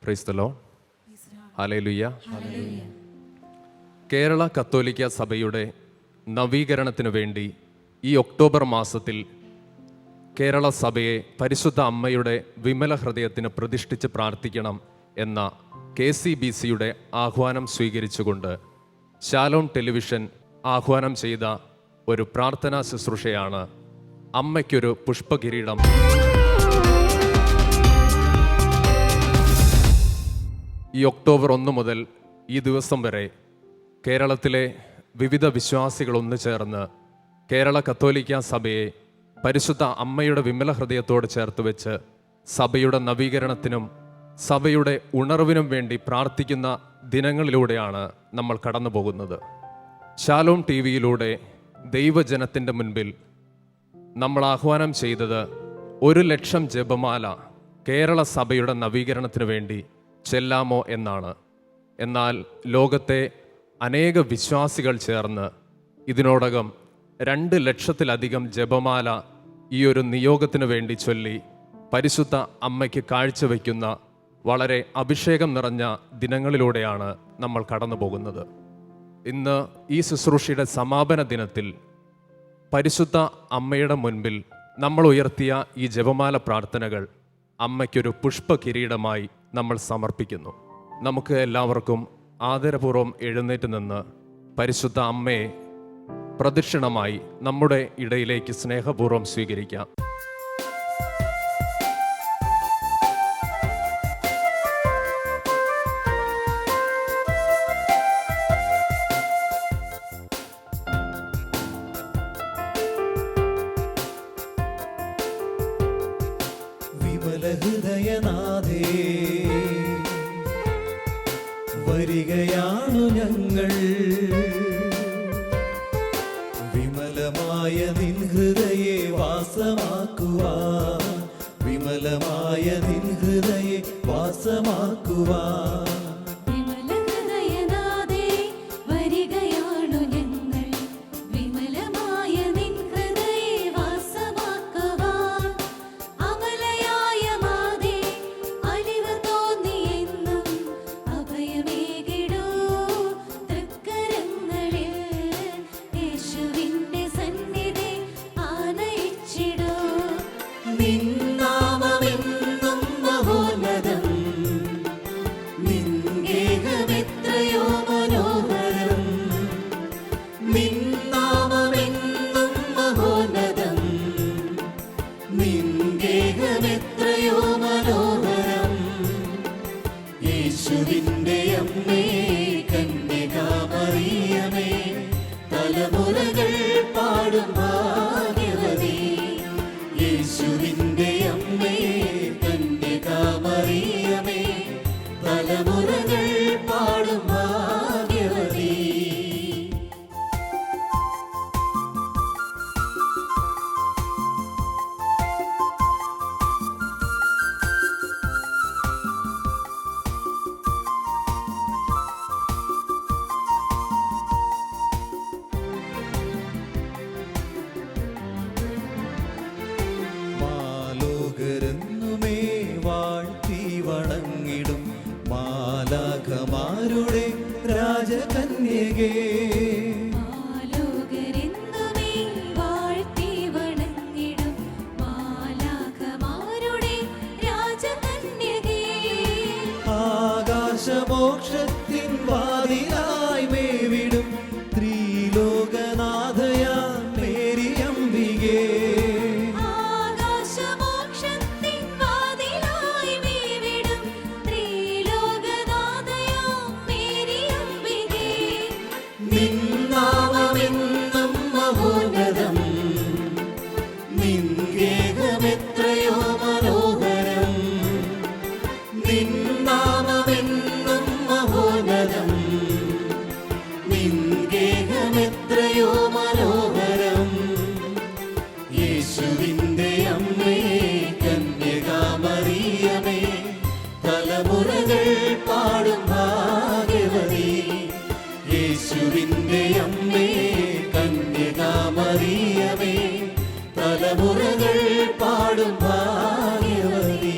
Praise the Lord. Hallelujah. Kerala കത്തോലിക്ക സഭയുടെ നവീകരണത്തിനു വേണ്ടി ഈ ഒക്ടോബർ മാസത്തിൽ കേരള സഭയെ പരിശുദ്ധ അമ്മയുടെ വിമല ഹൃദയത്തിന് പ്രതിഷ്ഠിച്ച് പ്രാർത്ഥിക്കണം എന്ന KCBCയുടെ ആഹ്വാനം സ്വീകരിച്ചുകൊണ്ട് ശാലോം ടെലിവിഷൻ ആഹ്വാനം ചെയ്ത ഒരു പ്രാർത്ഥനാ ശുശ്രൂഷയാണ് അമ്മയ്ക്കൊരു പുഷ്പകിരീടം. ഈ ഒക്ടോബർ 1 മുതൽ ഈ ദിവസം വരെ കേരളത്തിലെ വിവിധ വിശ്വാസികൾ ഒന്നു ചേർന്ന് കേരള കത്തോലിക്ക സഭയെ പരിശുദ്ധ അമ്മയുടെ വിമല ഹൃദയത്തോട് ചേർത്ത് വെച്ച് സഭയുടെ നവീകരണത്തിനും സഭയുടെ ഉണർവിനും വേണ്ടി പ്രാർത്ഥിക്കുന്ന ദിനങ്ങളിലൂടെയാണ് നമ്മൾ കടന്നു പോകുന്നത്. ശാലോം TV-യിലൂടെ ദൈവജനത്തിൻ്റെ മുൻപിൽ നമ്മൾ ആഹ്വാനം ചെയ്തത് 1,00,000 ജപമാല കേരള സഭയുടെ നവീകരണത്തിനു വേണ്ടി ചെല്ലാമോ എന്നാണ്. എന്നാൽ ലോകത്തെ അനേക വിശ്വാസികൾ ചേർന്ന് ഇതിനോടകം 2,00,000-ലധികം ജപമാല ഈ ഒരു നിയോഗത്തിനു വേണ്ടി ചൊല്ലി പരിശുദ്ധ അമ്മയ്ക്ക് കാഴ്ചവെക്കുന്ന വളരെ അഭിഷേകം നിറഞ്ഞ ദിനങ്ങളിലൂടെയാണ് നമ്മൾ കടന്നു പോകുന്നത്. ഇന്ന് ഈ ശുശ്രൂഷയുടെ സമാപന ദിനത്തിൽ പരിശുദ്ധ അമ്മയുടെ മുൻപിൽ നമ്മൾ ഉയർത്തിയ ഈ ജപമാല പ്രാർത്ഥനകൾ അമ്മയ്ക്കൊരു പുഷ്പകിരീടമായി നമ്മൾ സമർപ്പിക്കുന്നു. നമുക്ക് എല്ലാവർക്കും ആദരപൂർവ്വം എഴുന്നേറ്റ് നിന്ന് പരിശുദ്ധ അമ്മയെ പ്രദക്ഷിണമായി നമ്മുടെ ഇടയിലേക്ക് സ്നേഹപൂർവ്വം സ്വീകരിക്കാം. ഹൃദയനാഥേ, വരികയാണു ഞങ്ങൾ വിമലമായ നിൻ ഹൃദയെ വാസമാക്കുവാൻ, വിമലമായ നിൻ ഹൃദയെ വാസമാക്കുവാൻ. യേശുവിന്റെ അമ്മേ കന്യകാമറിയമേ, തലമുറകൾ പാടും ഭാഗ്യവതി. യേശുവിന്റെ അമ്മേ കന്യകാമറിയമേ, തലമുറകൾ പാടും ഭാഗ്യവതി. മാലോകരെന്നുമേ വാഴ്ത്തി വണങ്ങിടും മാലാഖമാരുടെ രാജകന്യകേ, ആകാശമോക്ഷത്തിൻ വാതിലായി മേവിടും ത്രിലോകനാഥയാം മേരിയംബികേ, നിന്നാമമെന്നും മഹോന്നതം, നിൻ ഗേഹമെത്രയോ മനോഹരം. നിന്നാമമെന്നും മഹോന്നതം, നിൻ ഗേഹമെത്രയോ മനോഹരം. യേശുവിന്റെ അമ്മേ കന്യകാമറിയമേ, തലമുറകൾ പാടും ഭാഗ്യവതി. യേശുവിന്റെ അമ്മേ കന്യകാമറിയമേ, തലമുറകൾ പാടും ഭാഗ്യവതി.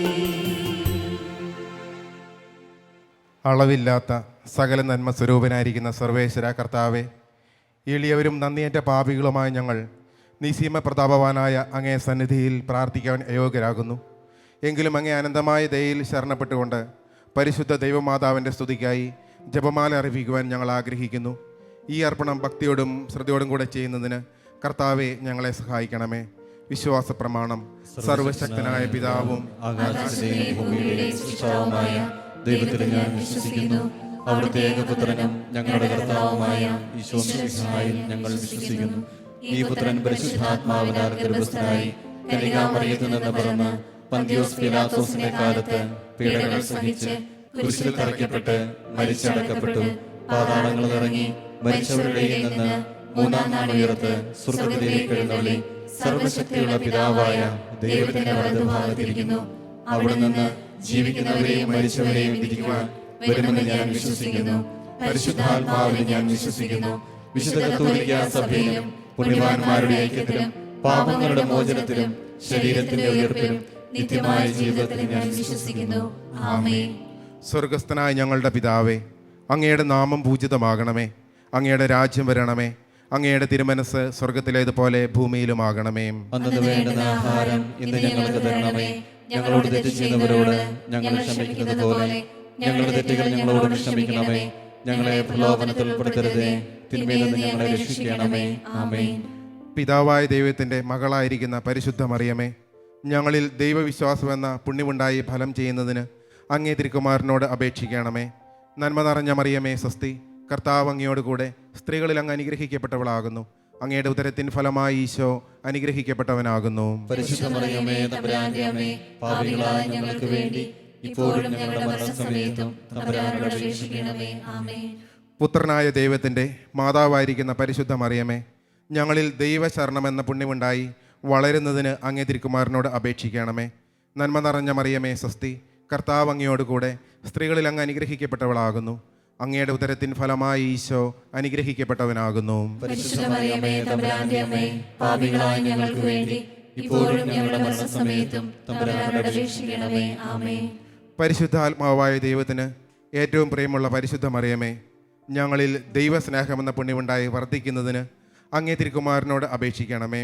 അളവില്ലാത്ത സകല നന്മ സ്വരൂപനായിരിക്കുന്ന സർവേശ്വര കർത്താവെ, എളിയവരും നന്ദിയേറ്റ പാപികളുമായ ഞങ്ങൾ നിസീമ പ്രതാപവാനായ അങ്ങേ സന്നിധിയിൽ പ്രാർത്ഥിക്കാൻ അയോഗ്യരാകുന്നു. എങ്കിലും അങ്ങേ അനന്തമായ ദയയിൽ ശരണപ്പെട്ടുകൊണ്ട് പരിശുദ്ധ ദൈവമാതാവിൻ്റെ സ്തുതിക്കായി ജപമാല അറിയിക്കുവാൻ ഞങ്ങൾ ആഗ്രഹിക്കുന്നു. ഈ അർപ്പണം ഭക്തിയോടും ശ്രദ്ധയോടും കൂടെ ചെയ്യുന്നതിന് കർത്താവെ ഞങ്ങളെ സഹായിക്കണമേ. വിശ്വാസ പ്രമാണം. സർവശക്തനായ പിതാവും ആകാശത്തിന്റെയും ഭൂമിയുടെയും സൃഷ്ടാവുമായ ദൈവത്തിൽ ഞാൻ വിശ്വസിക്കുന്നു. അവിടുത്തെ ഏകപുത്രനും ഞങ്ങളുടെ കർത്താവുമായ ഈശോമിശിഹായിൽ ഞങ്ങൾ വിശ്വസിക്കുന്നു. ഈ പുത്രൻ പരിശുദ്ധാത്മാവിനാൽ ഗർഭസ്ഥനായി കന്യകാമറിയത്തിൽ നിന്ന് പിറന്ന് പന്തിയോസ് പീലാത്തോസിന്റെ കാലത്ത് പീഡകൾ സഹിച്ച് കുരിശിൽ തറയ്ക്കപ്പെട്ട് മരിച്ചടക്കപ്പെട്ടു, പാതാളങ്ങളിൽ ഇറങ്ങി മരിച്ചവരുടെ നിന്ന് മൂന്നാം നാൾ ഉയർത്ത് സ്വർഗ്ഗത്തിലേക്ക് എഴുന്നള്ളി സർവശക്തിയുള്ള പിതാവായ ദൈവത്തിന്റെ വലതുഭാഗത്തിരിക്കുന്നു. അവിടെ നിന്ന് ജീവിക്കുന്നവരെയും മരിച്ചവരെയും വിധിക്കുവാൻ വരുമെന്ന് ഞാൻ വിശ്വസിക്കുന്നു. പരിശുദ്ധാത്മാവിൽ ഞാൻ വിശ്വസിക്കുന്നു. വിശുദ്ധ കത്തോലിക്കാ സഭയിലും പുണ്യവാന്മാരുടെ ഐക്യത്തിലും പാപങ്ങളുടെ മോചനത്തിലും ശരീരത്തിന്റെ ഉയർപ്പിലും നിത്യമായ ജീവിതത്തിലും ഞാൻ വിശ്വസിക്കുന്നു. ആമേൻ. സ്വർഗസ്ഥനായ ഞങ്ങളുടെ പിതാവേ, അങ്ങയുടെ നാമം പൂജിതമാകണമേ. അങ്ങയുടെ രാജ്യം വരണമേ. അങ്ങയുടെ തിരുമനസ് സ്വർഗത്തിലേതുപോലെ ഭൂമിയിലുമാകണമേ. അന്നു വേണ്ടുന്ന ആഹാരം ഇന്ന് ഞങ്ങൾക്ക് തരണമേ. ഞങ്ങളോട് തെറ്റ് ചെയ്യുന്നവരോട് ഞങ്ങൾ ക്ഷമിക്കുന്നത് പോലെ ഞങ്ങളുടെ തെറ്റുകൾ ഞങ്ങളോട് ക്ഷമിക്കണമേ. ഞങ്ങളെ പ്രലോഭനത്തിൽ ഉൾപ്പെടുത്തരുതേ, തിന്മയിൽ നിന്ന് ഞങ്ങളെ രക്ഷിക്കണമേ. ആമേൻ. പിതാവായ ദൈവത്തിൻ്റെ മകളായിരിക്കുന്ന പരിശുദ്ധ മറിയമേ, ഞങ്ങളിൽ ദൈവവിശ്വാസമെന്ന പുണ്യമുണ്ടായി ഫലം ചെയ്യുന്നതിന് അങ്ങേ തിരുക്കുമാരനോട് അപേക്ഷിക്കണമേ. നന്മ നിറഞ്ഞ മറിയമേ സ്വസ്തി, കർത്താവ് അങ്ങയോട് കൂടെ സ്ത്രീകളിൽ അങ്ങ് അനുഗ്രഹിക്കപ്പെട്ടവളാകുന്നു. അങ്ങയുടെ ഉദരത്തിൻ ഫലമായി ഈശോ അനുഗ്രഹിക്കപ്പെട്ടവനാകുന്നു. പരിശുദ്ധ മറിയമേ, തമ്പുരാന്റെ അമ്മേ, പാപികളായ ഞങ്ങൾക്ക് വേണ്ടി ഇപ്പോഴും ഞങ്ങളുടെ മരണസമയത്തും തമ്പുരാനോട് അപേക്ഷിക്കണമേ. ആമേൻ. പുത്രനായ ദൈവത്തിൻ്റെ മാതാവായിരിക്കുന്ന പരിശുദ്ധ മറിയമേ, ഞങ്ങളിൽ ദൈവശരണമെന്ന പുണ്യമുണ്ടായി വളരുന്നതിന് അങ്ങേ തിരുക്കുമാരനോട് അപേക്ഷിക്കണമേ. നന്മ നിറഞ്ഞ മറിയമേ സ്വസ്തി, കർത്താവ് അങ്ങയോട് കൂടെ സ്ത്രീകളിൽ അങ്ങ് അനുഗ്രഹിക്കപ്പെട്ടവളാകുന്നു. അങ്ങയുടെ ഉദരത്തിൻ ഫലമായി ഈശോ അനുഗ്രഹിക്കപ്പെട്ടവനാകുന്നു. പരിശുദ്ധ മറിയമേ, തമ്പുരാന്റെ അമ്മേ, പാപികളായ ഞങ്ങൾക്ക് വേണ്ടി ഇപ്പോഴും ഞങ്ങളുടെ മരണസമയത്തും തമ്പുരാനോട് അപേക്ഷിക്കണമേ. ആമേൻ. പരിശുദ്ധാത്മാവായ ദൈവത്തിന് ഏറ്റവും പ്രിയമുള്ള പരിശുദ്ധ മറിയമേ, ഞങ്ങളിൽ ദൈവസ്നേഹമെന്ന പുണ്യമുണ്ടായി വർദ്ധിക്കുന്നതിന് അങ്ങേ തിരുക്കുമാരനോട് അപേക്ഷിക്കണമേ.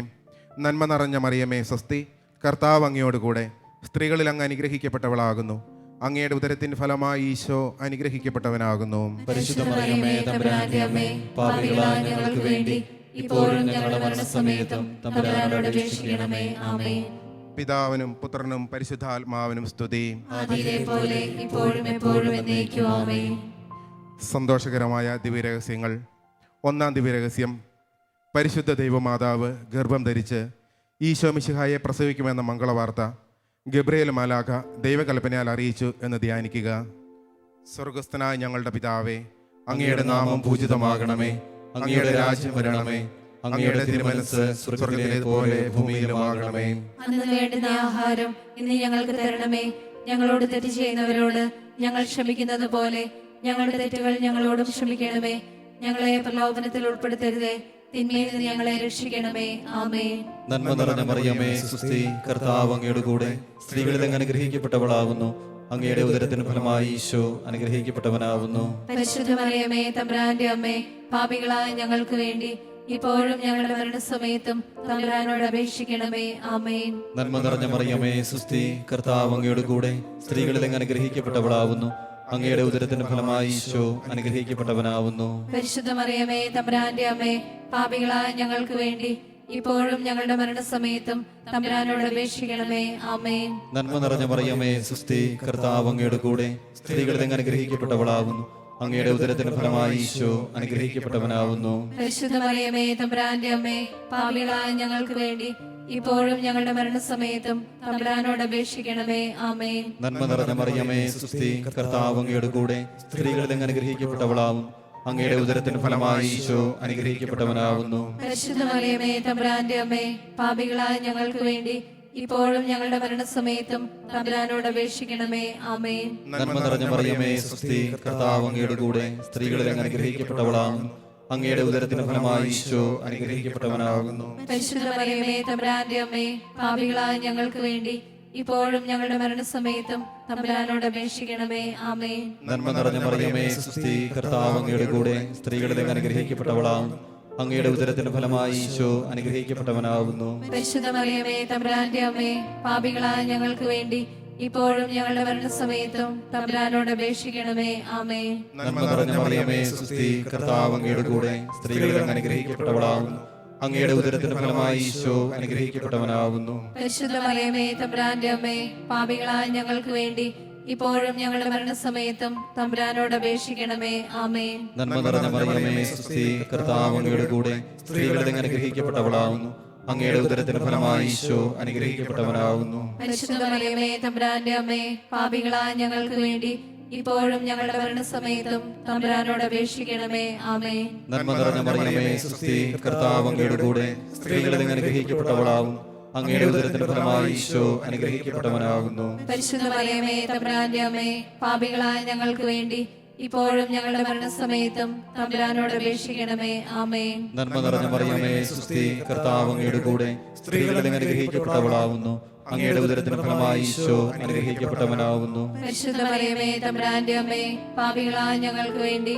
നന്മ നിറഞ്ഞ മറിയമേ സ്വസ്തി, കർത്താവ് അങ്ങയോട് കൂടെ സ്ത്രീകളിൽ അങ്ങ് അനുഗ്രഹിക്കപ്പെട്ടവളാകുന്നു. അങ്ങയുടെ ഉദരത്തിൻ ഫലമായി ഈശോ അനുഗ്രഹിക്കപ്പെട്ടവനാകുന്നു. പരിശുദ്ധ മറിയമേ, തമ്പുരാന്റെ അമ്മേ, പാപികളായ ഞങ്ങൾക്ക് വേണ്ടി ഇപ്പോഴും ഞങ്ങളുടെ മരണസമയത്തും തമ്പുരാനോട് അപേക്ഷിക്കണമേ. ആമേൻ. പിതാവിനും പുത്രനും പരിശുദ്ധാത്മാവിനും സ്തുതി. ആദിയിലെ പോലെ ഇപ്പോഴും എപ്പോഴും എന്നേക്കും. ആമേൻ. സന്തോഷകരമായ ദിവ്യരഹസ്യങ്ങൾ. ഒന്നാം ദിവ്യരഹസ്യം, പരിശുദ്ധ ദൈവമാതാവ് ഗർഭം ധരിച്ച് ഈശോ മിശിഹായെ പ്രസവിക്കുമെന്ന മംഗളവാർത്ത ഗബ്രിയേൽ മാലാഖ ദൈവകൽപ്പനയാൽ അറിയിച്ചു എന്ന് ധ്യാനിക്കുക. സ്വർഗസ്ഥനായ ഞങ്ങളുടെ പിതാവേ, അങ്ങയുടെ നാമം പൂജിതമാകണമേ. അങ്ങയുടെ രാജ്യം വരണമേ. അങ്ങയുടെ തിരുമനസ് സ്വർഗ്ഗത്തിലേതുപോലെ ഭൂമിയിലുമാകണമേ. അന്ന് വേണ്ടുന്ന ആഹാരം ഇന്ന് ഞങ്ങൾക്ക് തരണമേ. ഞങ്ങളോട് തെറ്റ് ചെയ്യുന്നവരോട് ഞങ്ങൾ ക്ഷമിക്കുന്നത് പോലെ ഞങ്ങളുടെ തെറ്റുകൾ ഞങ്ങളോടും ക്ഷമിക്കണമേ. ഞങ്ങളെ പ്രലോഭനത്തിൽ ഉൾപ്പെടുത്തരുതേ, തിന്മയിൽ നിന്ന് ഞങ്ങളെ രക്ഷിക്കണമേ. ആമേൻ. നന്മ നിറഞ്ഞ മറിയമേ സ്വസ്തി, കർത്താവ് അങ്ങയുടെ കൂടെ സ്ത്രീകളിൽ അങ്ങ് അനുഗ്രഹിക്കപ്പെട്ടവളാകുന്നു. അങ്ങയുടെ ഉദരത്തിന് ഫലമായി ഈശോ അനുഗ്രഹിക്കപ്പെട്ടവനാകുന്നു. പരിശുദ്ധ മറിയമേ, തമ്പുരാന്റെ അമ്മേ, പാപികളായ ഞങ്ങൾക്ക് വേണ്ടി ഇപ്പോഴും ഞങ്ങളുടെ മരണസമയത്തും തമ്പുരാനോട് അപേക്ഷിക്കണമേ. ആമേൻ. നന്മ നിറഞ്ഞ മറിയമേ സ്വസ്തി, കർത്താവ് അങ്ങയുടെ കൂടെ സ്ത്രീകളിൽ അങ്ങ് അനുഗ്രഹിക്കപ്പെട്ടവളാകുന്നു. അങ്ങയുടെ ഉദരത്തിന്റെ ഫലമായി ഈശോ അനുഗ്രഹിക്കപ്പെട്ടവനാവുന്നു. പരിശുദ്ധ മറിയമേ, തമ്പുരാന്റെ അമ്മേ, പാപികളായ ഞങ്ങൾക്ക് വേണ്ടി ഇപ്പോഴും ഞങ്ങളുടെ മരണസമയത്തും തമ്പുരാനോട് അപേക്ഷിക്കണമേ. ആമേൻ. നന്മ നിറഞ്ഞ മറിയമേ സ്വസ്തി, കർത്താവ് അങ്ങയുടെ കൂടെ സ്ത്രീകളിൽ അങ്ങ് അനുഗ്രഹിക്കപ്പെട്ടവളാകുന്നു. അങ്ങയുടെ ഉദരത്തിന്റെ ഫലമായി ഈശോ അനുഗ്രഹിക്കപ്പെട്ടവനാവുന്നു. പരിശുദ്ധ മറിയമേ, തമ്പുരാന്റെ അമ്മേ, പാപികളായ ഞങ്ങൾക്ക് വേണ്ടി ഇപ്പോഴും ഞങ്ങളുടെ മരണസമയത്തും തമ്പുരാനോട് അപേക്ഷിക്കണമേ. ആമേൻ. നന്മ നിറഞ്ഞ മറിയമേ സ്വസ്തി, കർത്താവ് അങ്ങയുടെ കൂടെ സ്ത്രീകളിൽ അങ്ങ് അനുഗ്രഹിക്കപ്പെട്ടവളാകുന്നു. അങ്ങയുടെ ഉദരത്തിന്റെ ഫലമായി ഈശോ അനുഗ്രഹിക്കപ്പെട്ടവനാവുന്നു. പരിശുദ്ധ മറിയമേ, തമ്പുരാന്റെ അമ്മേ, പാപികളായ ഞങ്ങൾക്ക് വേണ്ടി ഇപ്പോഴും ഞങ്ങളുടെ മരണസമയത്തും തമ്പുരാനോട് അപേക്ഷിക്കണമേ. ആമേൻ. നന്മ നിറഞ്ഞ മറിയമേ സ്വസ്തി, കർത്താവ് അങ്ങയുടെ കൂടെ സ്ത്രീകളിൽ അങ്ങ് അനുഗ്രഹിക്കപ്പെട്ടവളാകുന്നു. അങ്ങയുടെ ഉദരത്തിന്റെ ഫലമായി ഈശോ അനുഗ്രഹിക്കപ്പെട്ടവനാകുന്നു. പരിശുദ്ധ മറിയമേ, തമ്പുരാന്റെ അമ്മേ, പാപികളായ ഞങ്ങൾക്ക് വേണ്ടി ഇപ്പോഴും ഞങ്ങളുടെ മരണസമയത്തും തമ്പുരാനോട് അപേക്ഷിക്കണമേ. ആമേൻ. നന്മ നിറഞ്ഞ മറിയമേ, സ്വസ്തി, കർത്താവ് അങ്ങയുടെ കൂടെ, സ്ത്രീകളിൽ അങ്ങ് അനുഗ്രഹിക്കപ്പെട്ടവളാകുന്നു. അങ്ങയുടെ ഉദരത്തിന്റെ ഫലമായി ഈശോ അനുഗ്രഹിക്കപ്പെട്ടവനാകുന്നു. പരിശുദ്ധ മറിയമേ, തമ്പുരാന്റെ അമ്മേ, പാപികളായ ഞങ്ങൾക്ക് വേണ്ടി ഇപ്പോഴും ഞങ്ങളുടെ മരണസമയത്തും തമ്പുരാനോട് അപേക്ഷിക്കണമേ. ആമേൻ. നന്മ നിറഞ്ഞ മറിയമേ, സ്വസ്തി, കർത്താവ് അങ്ങയുടെ കൂടെ, സ്ത്രീകളിൽ അങ്ങ് അനുഗ്രഹിക്കപ്പെട്ടവളാകുന്നു. അങ്ങയുടെ ഉദരത്തിന്റെ ഫലമായി ഈശോ അനുഗ്രഹിക്കപ്പെട്ടവനാകുന്നു. പരിശുദ്ധ മറിയമേ, തമ്പുരാന്റെ അമ്മേ, പാപികളായ ഞങ്ങൾക്ക് വേണ്ടി ഇപ്പോഴും ഞങ്ങളുടെ മരണസമയത്തും തമ്പുരാനോട് അപേക്ഷിക്കണമേ. ആമേൻ. നന്മ നിറഞ്ഞ മറിയമേ, സ്വസ്തി, കർത്താവ് അങ്ങയുടെ കൂടെ, സ്ത്രീകളിൽ അങ്ങ് അനുഗ്രഹിക്കപ്പെട്ടവളാകുന്നു. അങ്ങയുടെ ഉദരത്തിന്റെ ഫലമായി ഈശോ അനുഗ്രഹിക്കപ്പെട്ടവനാകുന്നു. പരിശുദ്ധ മറിയമേ, തമ്പുരാന്റെ അമ്മേ, പാപികളായ ഞങ്ങൾക്ക് വേണ്ടി ഇപ്പോഴും ഞങ്ങളുടെ മരണസമയത്തും തമ്പുരാനോട് അപേക്ഷിക്കണമേ. ആമേൻ. നന്മ നിറഞ്ഞ മറിയമേ, സ്വസ്തി, കർത്താവ് അങ്ങയുടെ കൂടെ, സ്ത്രീകളിൽ അങ്ങ് അനുഗ്രഹിക്കപ്പെട്ടവളാകുന്നു. അങ്ങയുടെ ഉദരത്തിന്റെ ഫലമായി ഈശോ അനുഗ്രഹിക്കപ്പെട്ടവനാകുന്നു. പരിശുദ്ധ മറിയമേ, തമ്പുരാന്റെ അമ്മേ, പാപികളായ ഞങ്ങൾക്ക് വേണ്ടി ഇപ്പോഴും ഞങ്ങളുടെ മരണസമയത്തും തമ്പുരാനോട് അപേക്ഷിക്കണമേ. ആമേൻ. നന്മ നിറഞ്ഞ മറിയമേ, സ്വസ്തി, കർത്താവ് അങ്ങയുടെ കൂടെ, സ്ത്രീകളിൽ അങ്ങ് അനുഗ്രഹിക്കപ്പെട്ടവളാകുന്നു. അങ്ങയുടെ ഉദരത്തിന്റെ ഫലമായി ഈശോ അനുഗ്രഹിക്കപ്പെട്ടവനാകുന്നു. പരിശുദ്ധ മറിയമേ, തമ്പുരാന്റെ അമ്മേ, പാപികളായ ഞങ്ങൾക്ക് വേണ്ടി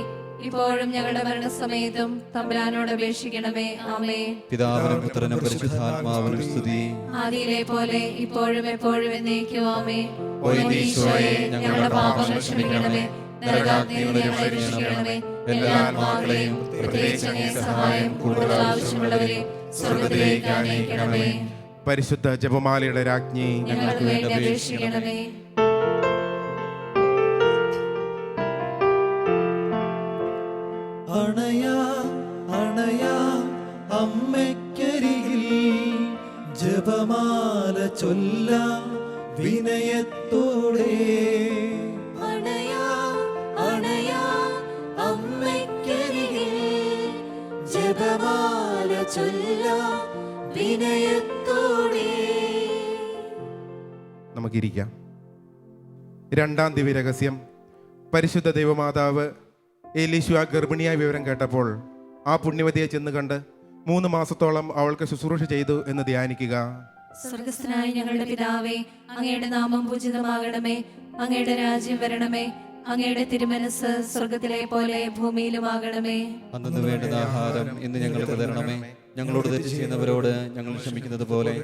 ഇപ്പോഴും ഞങ്ങളുടെ മരണസമയത്തും തമ്പുരാനോട് അപേക്ഷിക്കണമേ. ആമേൻ. പിതാവിനും പുത്രനും പരിശുദ്ധാത്മാവിനും സ്തുതി. ആദിയിലെ പോലെ ഇപ്പോഴും എപ്പോഴും എന്നേക്കും. ആമേൻ. ഓ എന്റെ ഈശോയെ, ഞങ്ങളുടെ പാപങ്ങൾ ക്ഷമിക്കണമേ. നരകാഗ്നിയിൽ നിന്ന് ഞങ്ങളെ രക്ഷിക്കണമേ. എല്ലാ ആത്മാക്കളെയും പ്രത്യേകിച്ച് അങ്ങേ സഹായം കൂടുതൽ ആവശ്യമുള്ളവരെ സ്വർഗ്ഗത്തിലേക്ക് ആനയിക്കണമേ. പരിശുദ്ധ ജപമാലയുടെ രാജ്ഞി, ഞങ്ങൾക്ക് വേണ്ടി അപേക്ഷിക്കണമേ. അണയാ അണയാ അമ്മയ്ക്കരികിൽ ജപമാല ചൊല്ലാം വിനയത്തോടെ. അണയാ അണയാ അമ്മയ്ക്കരികിൽ ജപമാല ചൊല്ലാം വിനയത്തോടെ. നമുക്കിരിക്കാം. രണ്ടാം ദിവ്യരഹസ്യം. പരിശുദ്ധ ദൈവമാതാവ് എലീശുവ ഗർഭിണിയായ വിവരം കേട്ടപ്പോൾ ആ പുണ്യവതിയെ ചെന്ന് കണ്ട് 3 മാസത്തോളം അവൾക്ക് ശുശ്രൂഷ ചെയ്തു എന്ന് ധ്യാനിക്കുക. സ്വർഗസ്ഥനായ ഞങ്ങളുടെ പിതാവേ, അങ്ങയുടെ നാമം പൂജിതമാകണമേ. അങ്ങയുടെ രാജ്യം വരണമേ. അങ്ങയുടെ തിരുമനസ് സ്വർഗത്തിലെ പോലെ ഭൂമിയിലുമാകണമേ. അന്നു വേണ്ടുന്ന ആഹാരം ഇന്ന് ഞങ്ങൾക്ക് തരണമേ. ഞങ്ങളോട് തെറ്റ് ചെയ്യുന്നവരോട് ഞങ്ങൾ ക്ഷമിക്കുന്നത് പോലെ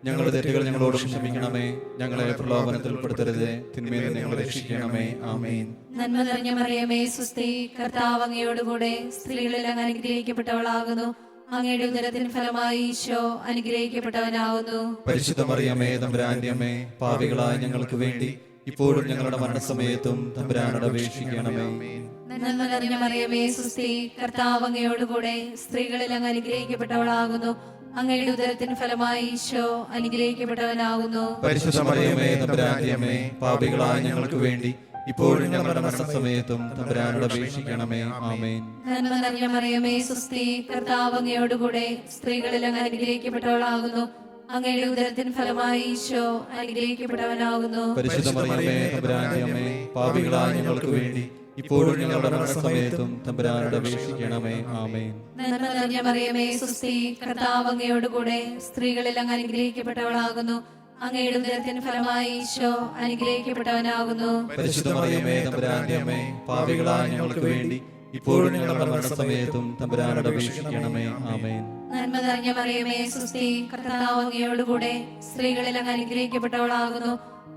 ഞങ്ങളുടെ തെറ്റുകൾ ഞങ്ങളോട് ക്ഷമിക്കണമേ. ഞങ്ങളെ പ്രലോഭനത്തിൽ ഉൾപ്പെടുത്തരുതേ, തിന്മയിൽ നിന്ന് ഞങ്ങളെ രക്ഷിക്കണമേ. ആമേൻ. നന്മ നിറഞ്ഞ മറിയമേ, സ്വസ്തി, കർത്താവ് അങ്ങയോടുകൂടെ, സ്ത്രീകളിൽ അങ്ങ് അനുഗ്രഹിക്കപ്പെട്ടവളാകുന്നു. അങ്ങയുടെ ഉദരത്തിൻ ഫലമായി ഈശോ അനുഗ്രഹിക്കപ്പെട്ടവനാകുന്നു. പരിശുദ്ധ മറിയമേ, തമ്പുരാന്റെ അമ്മേ, പാപികളായ ഞങ്ങൾക്ക് വേണ്ടി ഇപ്പോഴും ഞങ്ങളുടെ മരണസമയത്തും തമ്പുരാനോട് അപേക്ഷിക്കണമേ. നന്മ നിറഞ്ഞ മറിയമേ, സ്വസ്തി, കർത്താവ് അങ്ങയോടുകൂടെ, സ്ത്രീകളിൽ അങ്ങ് അനുഗ്രഹിക്കപ്പെട്ടവളാകുന്നു. അങ്ങയുടെ ഉദരത്തിൻ ഫലമായി ഈശോ അനുഗ്രഹിക്കപ്പെട്ടവനാകുന്നു. പരിശുദ്ധ മറിയമേ, തമ്പുരാന്റെ അമ്മേ, പാപികളായ ഞങ്ങൾക്ക് വേണ്ടി ഇപ്പോഴും ഞങ്ങളുടെ മരണസമയത്തും തമ്പുരാനോട് അപേക്ഷിക്കണമേ. ആമേൻ. നന്മ നിറഞ്ഞ മറിയമേ, സ്വസ്തി, കർത്താവ് അങ്ങയോടുകൂടെ, സ്ത്രീകളിൽ അങ്ങ് അനുഗ്രഹിക്കപ്പെട്ടവളാകുന്നു. അങ്ങയുടെ ഉദരത്തിൻ ഫലമായി ഈശോ അനുഗ്രഹിക്കപ്പെട്ടവനാകുന്നു. പരിശുദ്ധ മറിയമേ, തമ്പുരാന്റെ അമ്മേ, പാപികളായ ഞങ്ങൾക്ക് വേണ്ടി ഇപ്പോഴും ഞങ്ങളുടെ മരണസമയത്തും തമ്പുരാനോട് അപേക്ഷിക്കണമേ. ആമേൻ. നന്മ നിറഞ്ഞ മറിയമേ, സ്വസ്തി, കർത്താവ് അങ്ങയോടുകൂടെ, സ്ത്രീകളിൽ അങ്ങ് അനുഗ്രഹിക്കപ്പെട്ടവളാകുന്നു. അങ്ങയുടെ ഉദരത്തിൻ ഫലമായി ഈശോ അനുഗ്രഹിക്കപ്പെട്ടവനാകുന്നു. പരിശുദ്ധ മറിയമേ, തമ്പുരാന്റെ അമ്മേ, പാപികളായ ഞങ്ങൾക്ക് വേണ്ടി ഇപ്പോഴും ഞങ്ങളുടെ മരണസമയത്തും തമ്പുരാനോട് അപേക്ഷിക്കണമേ. ആമേൻ. നന്മ നിറഞ്ഞ മറിയമേ, സ്വസ്തി, കർത്താവ് അങ്ങയോടുകൂടെ, സ്ത്രീകളിൽ അങ്ങ് അനുഗ്രഹിക്കപ്പെട്ടവളാകുന്നു.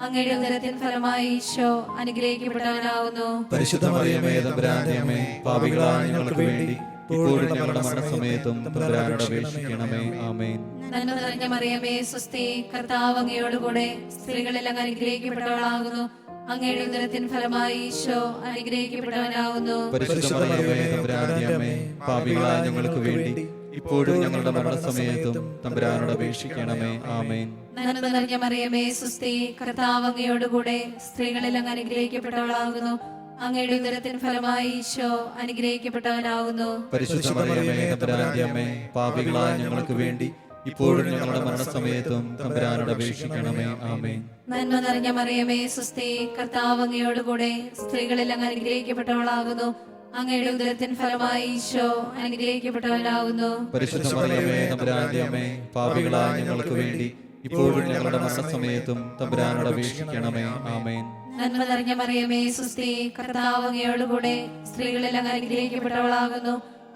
അങ്ങയുടെ ഉദരത്തിൻ ഫലമായി ഈശോ അനുഗ്രഹിക്കപ്പെട്ടവനാകുന്നു. പരിശുദ്ധ മറിയമേ, തമ്പുരാന്റെ അമ്മേ, പാപികളായ ഞങ്ങൾക്ക് വേണ്ടി ഇപ്പോഴും ഞങ്ങളുടെ മരണസമയത്തും തമ്പുരാനോട് അപേക്ഷിക്കണമേ. ആമേൻ. നന്മ നിറഞ്ഞ മറിയമേ, സ്വസ്തി, കർത്താവ് അങ്ങയോടുകൂടെ, സ്ത്രീകളിൽ അങ്ങ് അനുഗ്രഹിക്കപ്പെട്ടവളാകുന്നു. അങ്ങയുടെ ഉദരത്തിൻ ഫലമായി ഈശോ അനുഗ്രഹിക്കപ്പെട്ടവനാകുന്നു. പരിശുദ്ധ മറിയമേ, തമ്പുരാന്റെ അമ്മേ, പാപികളായ ഞങ്ങൾക്ക് വേണ്ടി ഇപ്പോഴും ഞങ്ങളുടെ മരണസമയത്തും തമ്പുരാനോട് അപേക്ഷിക്കണമേ. ആമേൻ. നന്മ നിറഞ്ഞ മറിയമേ, സ്വസ്തി, കർത്താവ് അങ്ങയോടുകൂടെ, സ്ത്രീകളിൽ അങ്ങ് അനുഗ്രഹിക്കപ്പെട്ടവളാകുന്നു. അങ്ങയുടെ ഉദരത്തിൻ ഫലമായി ഈശോ അനുഗ്രഹിക്കപ്പെട്ടവനാകുന്നു. പരിശുദ്ധ മറിയമേ, തമ്പുരാന്റെ അമ്മേ, പാപികളായ ഞങ്ങൾക്ക് വേണ്ടി ഇപ്പോഴും ഞങ്ങളുടെ മരണസമയത്തും തമ്പുരാനോട് അപേക്ഷിക്കണമേ. ആമേൻ. നന്മ നിറഞ്ഞ മറിയമേ, സ്വസ്തി, കർത്താവ് അങ്ങയോടുകൂടെ, സ്ത്രീകളിൽ അങ്ങ് അനുഗ്രഹിക്കപ്പെട്ടവളാകുന്നു. അങ്ങയുടെ ഉദരത്തിൻ ഫലമായി ഈശോ അനുഗ്രഹിക്കപ്പെട്ടവനാകുന്നു. പരിശുദ്ധ മറിയമേ, തമ്പുരാന്റെ അമ്മേ, പാപികളായ ഞങ്ങൾക്ക് വേണ്ടി ഇപ്പോഴും ഞങ്ങളുടെ മരണസമയത്തും തമ്പുരാനോട് അപേക്ഷിക്കണമേ. ആമേൻ. നന്മ നിറഞ്ഞ മറിയമേ സുസ്തി, കർത്താവ് അങ്ങയോടുകൂടെ സ്ത്രീകളെല്ലാം അനുഗ്രഹിക്കപ്പെട്ടവളാകുന്നു.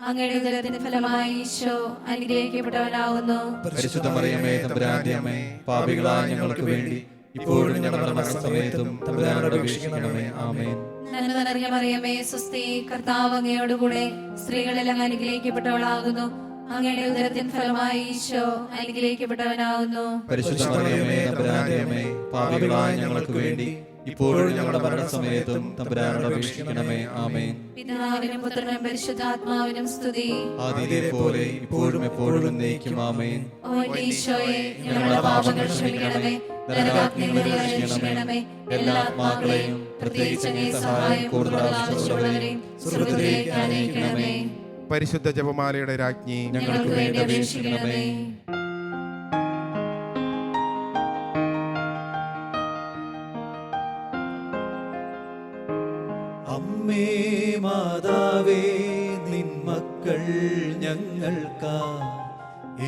അങ്ങയുടെ ഉദരത്തിന്റെ ഫലമായി ഈശോ അനുഗ്രഹിക്കപ്പെട്ടവനാകുന്നു. പരിശുദ്ധ മറിയമേ തമ്പുരാന്റെ അമ്മേ, പാപികളായ ഞങ്ങൾക്ക് വേണ്ടി ഇപ്പോഴും ഞങ്ങളുടെ മരണസമയത്തും തമ്പുരാനോട് അപേക്ഷിക്കണമേ. ആമേൻ. നന്മ നിറഞ്ഞ മറിയമേ സുസ്തി, കർത്താവ് അങ്ങയോടുകൂടെ സ്ത്രീകളെല്ലാം അനുഗ്രഹിക്കപ്പെട്ടവളാകുന്നു. അങ്ങയുടെ ഉദരത്തിൻ ഫലമായി ഈശോ അനുഗ്രഹിക്കപ്പെട്ടവനാകുന്നു. പരിശുദ്ധ മറിയമേ തമ്പുരാന്റെ അമ്മേ, പാപികളായ ഞങ്ങൾക്ക് വേണ്ടി ഇപ്പോഴും ഞങ്ങളുടെ മരണസമയത്തും തമ്പുരാനോട് അപേക്ഷിക്കണമേ. ആമേൻ. പിതാവിനും പുത്രനും പരിശുദ്ധാത്മാവിനും സ്തുതി. ആദിയിലെ പോലെ ഇപ്പോഴും എപ്പോഴും എന്നേക്കും. ആമേൻ. ഓ എന്റെ ഈശോയെ, ഞങ്ങളുടെ പാപങ്ങൾ ക്ഷമിക്കണമേ, നരകാഗ്നിയിൽ നിന്ന് രക്ഷിക്കണമേ. എല്ലാ ആത്മാക്കളെയും പ്രത്യേകിച്ച് അങ്ങേ സഹായം കൂടുതൽ ആവശ്യമുള്ളവരെയും സ്വർഗ്ഗത്തിലേക്ക് ആനയിക്കണമേ. പരിശുദ്ധ ജപമാലയുടെ രാജ്ഞി, ഞങ്ങൾക്ക് വേണ്ടി അപേക്ഷിക്കണമേ. അമ്മേ മാതാവേ, നിൻ മക്കൾ ഞങ്ങൾക്കാ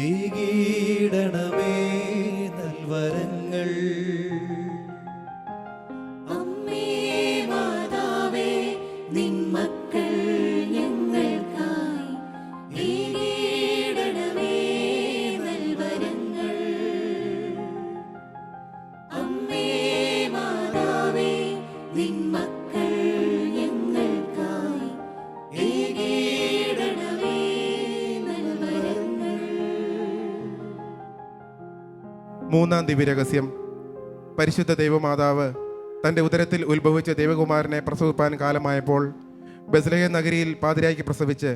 ഏകീടണമേ നൽവരങ്ങൾ. അമ്മേ മാതാവേ, നിൻ മക്കൾ ഞങ്ങൾക്കായി ഏകീടണമേ നൽവരങ്ങൾ. അമ്മേ മാതാവേ, നിൻ മക്കൾ ഞങ്ങൾക്കായി ഏകീടണമേ നൽവരങ്ങൾ. മൂന്നാം ദിവ്യരഹസ്യം. പരിശുദ്ധ ദൈവമാതാവ് തൻ്റെ ഉദരത്തിൽ ഉത്ഭവിച്ച ദൈവകുമാരനെ പ്രസവിപ്പാൻ കാലമായപ്പോൾ ബെത്ലഹേം നഗരിയിൽ പാതിരായ്ക്ക് പ്രസവിച്ച്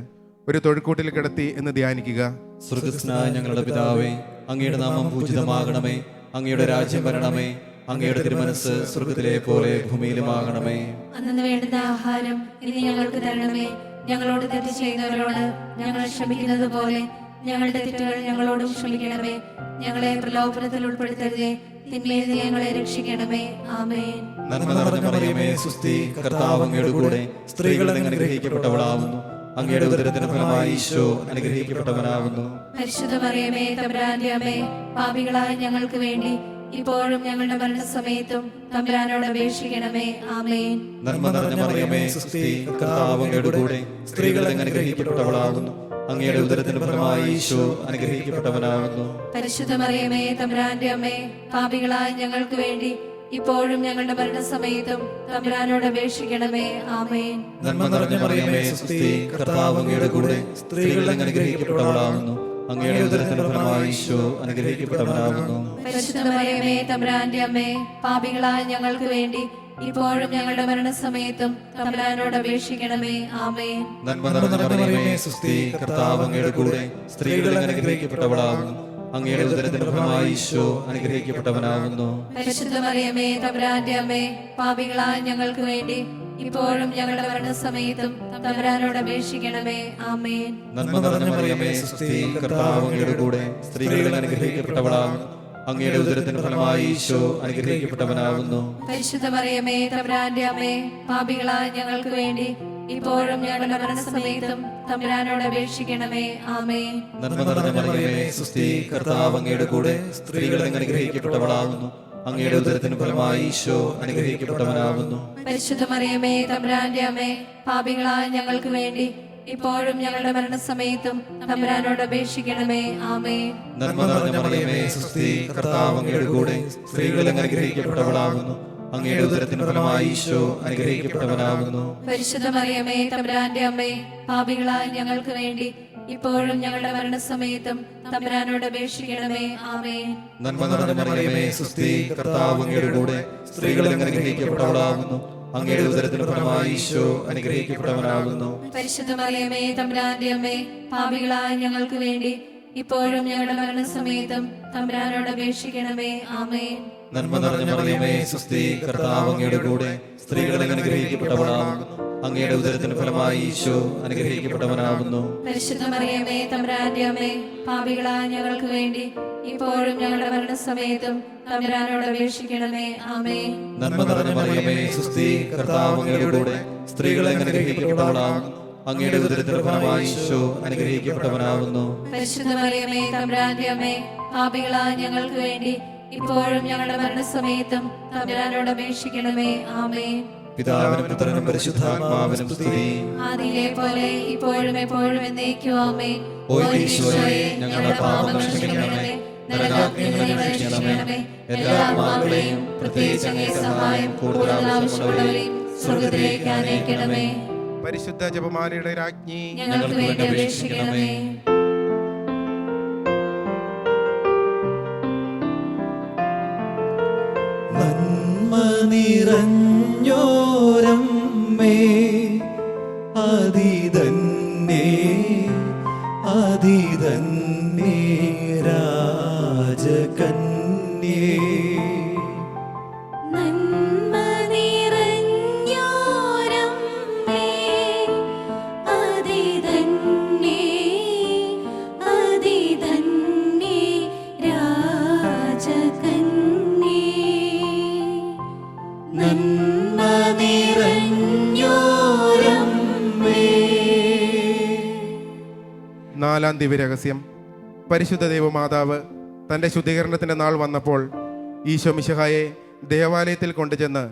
ഒരു തൊഴുക്കൂട്ടിൽ കിടത്തി എന്ന് ധ്യാനിക്കുക. സ്വർഗ്ഗസ്ഥനായ ഞങ്ങളുടെ പിതാവേ, അങ്ങയുടെ നാമം പൂജിതമാകണമേ. അങ്ങയുടെ രാജ്യം വരണമേ. അങ്ങയുടെ തിരുമനസ്സ് സ്വർഗ്ഗത്തിലെ പോലെ ഭൂമിയിലുമാകണമേ. അന്നു വേണ്ടുന്ന ആഹാരം ഇനി ഞങ്ങൾക്ക് തരണമേ. ഞങ്ങളോട് തെറ്റ് ചെയ്യുന്നവരോട് ഞങ്ങൾ ക്ഷമിക്കുന്നത് പോലെ ഞങ്ങളുടെ തെറ്റുകൾ ഞങ്ങളോടും ക്ഷമിക്കണമേ. ഞങ്ങളെ പ്രലോഭനത്തിൽ ഉൾപ്പെടുത്തരുതേ, തിന്മയിൽ നിന്ന് ഞങ്ങളെ രക്ഷിക്കണമേ. ആമേൻ. നന്മ നിറഞ്ഞ മറിയമേ സുസ്തി, കർത്താവ് അങ്ങയുടെ കൂടെ സ്ത്രീകൾ അനുഗ്രഹിക്കപ്പെട്ടവളാവുന്നു. അങ്ങയുടെ ഉദരത്തിന് ഫലമായി ഈശോ അനുഗ്രഹിക്കപ്പെട്ടവനാവുന്നു. പരിശുദ്ധ മറിയമേ തമ്പുരാന്റെ അമ്മേ, പാപികളായ ഞങ്ങൾക്ക് വേണ്ടി ഇപ്പോഴും ഞങ്ങളുടെ മരണസമയത്തും തമ്പുരാനോട് അപേക്ഷിക്കണമേ. ആമേൻ. നന്മ നിറഞ്ഞ മറിയമേ സുസ്തി, കർത്താവ് അങ്ങയുടെ കൂടെ സ്ത്രീകൾ അനുഗ്രഹിക്കപ്പെട്ടവളാവുന്നു. അങ്ങയുടെ ഉദരത്തിന് ഫലമായി ഈശോ അനുഗ്രഹിക്കപ്പെട്ടവനാവുന്നു. പരിശുദ്ധ മറിയമേ തമ്പുരാന്റെ അമ്മേ, പാപികളായ ഞങ്ങൾക്ക് വേണ്ടി ഇപ്പോഴും ഞങ്ങളുടെ മരണസമയത്തും തമ്പുരാനോട് അപേക്ഷിക്കണമേ. ആമേൻ. നന്മ നിറഞ്ഞ മറിയമേ സുസ്തി, കർത്താവ് അങ്ങയുടെ കൂടെ സ്ത്രീകൾ അനുഗ്രഹിക്കപ്പെട്ടവളാവുന്നു. അങ്ങയുടെ ഉദരത്തിന് ഫലമായി ഈശോ അനുഗ്രഹിക്കപ്പെട്ടവനാവുന്നു. പരിശുദ്ധ മറിയമേ തമ്പുരാന്റെ അമ്മേ, പാപികളായ ഞങ്ങൾക്ക് വേണ്ടി ഇപ്പോഴും ഞങ്ങളുടെ മരണസമയത്തും തമ്പുരാനോട് അപേക്ഷിക്കണമേ. ആമേൻ. നന്മ നിറഞ്ഞ മറിയമേ സുസ്തി, കർത്താവ് അങ്ങയുടെ കൂടെ സ്ത്രീകൾ അനുഗ്രഹിക്കപ്പെട്ടവളാവുന്നു. അങ്ങയുടെ ഉദരത്തിന് ഫലമായി ഈശോ അനുഗ്രഹിക്കപ്പെട്ടവനാവുന്നു. പരിശുദ്ധ മറിയമേ തമ്പുരാന്റെ അമ്മേ, പാപികളായ ഞങ്ങൾക്ക് വേണ്ടി ഇപ്പോഴും ഞങ്ങളുടെ മരണസമയത്തും തമ്പുരാനോട് അപേക്ഷിക്കണമേ. ആമേൻ. നന്മ നിറഞ്ഞ മറിയമേ സുസ്തി, കർത്താവ് അങ്ങയുടെ കൂടെ സ്ത്രീകൾ അനുഗ്രഹിക്കപ്പെട്ടവളാവുന്നു. അങ്ങയുടെ ഉദരത്തിന് ഫലമായി ഈശോ അനുഗ്രഹിക്കപ്പെട്ടവനാവുന്നു. പരിശുദ്ധ മറിയമേ തമ്പുരാന്റെ അമ്മേ, പാപികളായ ഞങ്ങൾക്ക് വേണ്ടി ഇപ്പോഴും ഞങ്ങളുടെ മരണസമയത്തും തമ്പുരാനോട് അപേക്ഷിക്കണമേ. ആമേൻ. നന്മ നിറഞ്ഞ മറിയമേ സുസ്തി, കർത്താവ് അങ്ങയുടെ കൂടെ സ്ത്രീകൾ അനുഗ്രഹിക്കപ്പെട്ടവളാവുന്നു. അങ്ങയുടെ ഉദരത്തിന് ഫലമായി ഈശോ അനുഗ്രഹിക്കപ്പെട്ടവനാവുന്നു. പരിശുദ്ധ മറിയമേ തമ്പുരാന്റെ അമ്മേ, പാപികളായ ഞങ്ങൾക്ക് വേണ്ടി ഇപ്പോഴും ഞങ്ങളുടെ മരണസമയത്തും തമ്പുരാനോട് അപേക്ഷിക്കണമേ. ആമേൻ. നന്മ നിറഞ്ഞ മറിയമേ സുസ്തി, കർത്താവ് അങ്ങയുടെ കൂടെ സ്ത്രീകൾ അനുഗ്രഹിക്കപ്പെട്ടവളാവുന്നു. അങ്ങയുടെ ഉദരത്തിന് ഫലമായി ഈശോ അനുഗ്രഹിക്കപ്പെട്ടവനാവുന്നു. പരിശുദ്ധ മറിയമേ തമ്പുരാന്റെ അമ്മേ, പാപികളായ ഞങ്ങൾക്ക് വേണ്ടി ഇപ്പോഴും ഞങ്ങളുടെ മരണസമയത്തും തമ്പുരാനോട് അപേക്ഷിക്കണമേ. ആമേൻ. നന്മ നിറഞ്ഞ മറിയമേ സുസ്തി, കർത്താവ് അങ്ങയുടെ കൂടെ സ്ത്രീകൾ അനുഗ്രഹിക്കപ്പെട്ടവളാവുന്നു. അങ്ങയുടെ ഉദരത്തിന് ഫലമായി ഈശോ അനുഗ്രഹിക്കപ്പെട്ടവനാകുന്നു. പരിശുദ്ധ മറിയമേ തമ്പുരാന്റെ അമ്മേ, പാപികളായ ഞങ്ങൾക്ക് വേണ്ടി ഇപ്പോഴും ഞങ്ങളുടെ മരണസമയത്തും തമ്പുരാനോട് അപേക്ഷിക്കണമേ. ആമേൻ. നന്മ നിറഞ്ഞ മറിയമേ സുസ്തി, കർത്താവ് അങ്ങയുടെ കൂടെ സ്ത്രീകൾ അനുഗ്രഹിക്കപ്പെട്ടവളാവുന്നു. അങ്ങയുടെ ഉദരത്തിന് ഫലമായി ഈശോ അനുഗ്രഹിക്കപ്പെട്ടവനാകുന്നു. പരിശുദ്ധ മറിയമേ തമ്പുരാന്റെ അമ്മേ, പാപികളായ ഞങ്ങൾക്ക് വേണ്ടി ഇപ്പോഴും ഞങ്ങളുടെ മരണസമയത്തും തമ്പുരാനോട് അപേക്ഷിക്കണമേ. ആമേൻ. നന്മ നിറഞ്ഞ മറിയമേ സുസ്തി, കർത്താവ് അങ്ങയുടെ കൂടെ സ്ത്രീകൾ അനുഗ്രഹിക്കപ്പെട്ടവളാവുന്നു. അങ്ങയുടെ ഉദരത്തിന് ഫലമായി ഈശോ അനുഗ്രഹിക്കപ്പെട്ടവനാകുന്നു. പരിശുദ്ധ മറിയമേ തമ്പുരാന്റെ അമ്മേ, പാപികളായ ഞങ്ങൾക്ക് വേണ്ടി ഇപ്പോഴും ഞങ്ങളുടെ മരണസമയത്തും തമ്പുരാനോട് അപേക്ഷിക്കണമേ. ആമേൻ. പിതാവിനും പുത്രനും പരിശുദ്ധാത്മാവിനും സ്തുതി. ആദിയിലെ പോലെ ഇപ്പോഴും എപ്പോഴും എന്നേക്കും. ആമേൻ. ഓ ഈശോയെ, ഞങ്ങളുടെ പാപങ്ങൾ ക്ഷമിക്കണമേ, നരകാഗ്നിയിൽ നിന്ന് രക്ഷിക്കണമേ. എല്ലാ ആത്മാക്കളെയും പ്രത്യേകിച്ച് അങ്ങേ സഹായം കൂടുതൽ ആവശ്യമുള്ളവരെയും സ്വർഗ്ഗത്തിലേക്ക് ആനയിക്കണമേ. പരിശുദ്ധ ജപമാലയുടെ രാജ്ഞി, ഞങ്ങൾക്ക് വേണ്ടി അപേക്ഷിക്കണമേ. നന്മ നിറഞ്ഞോരമ്മേ, അതിതന്നേ അതിതന്നേ രാജകന്യേ. നന്മ നിറഞ്ഞോരമ്മേ, അതിതന്നേ അതിതന്നേ രാജകന്യേ. നന്മ നിറഞ്ഞോരമ്മേ. നാലാം ദിവ്യരഹസ്യം. പരിശുദ്ധ ദൈവമാതാവ് തൻ്റെ ശുദ്ധീകരണത്തിൻ്റെ നാൾ വന്നപ്പോൾ ഈശോ മിശിഹായെ ദേവാലയത്തിൽ കൊണ്ടുചെന്ന്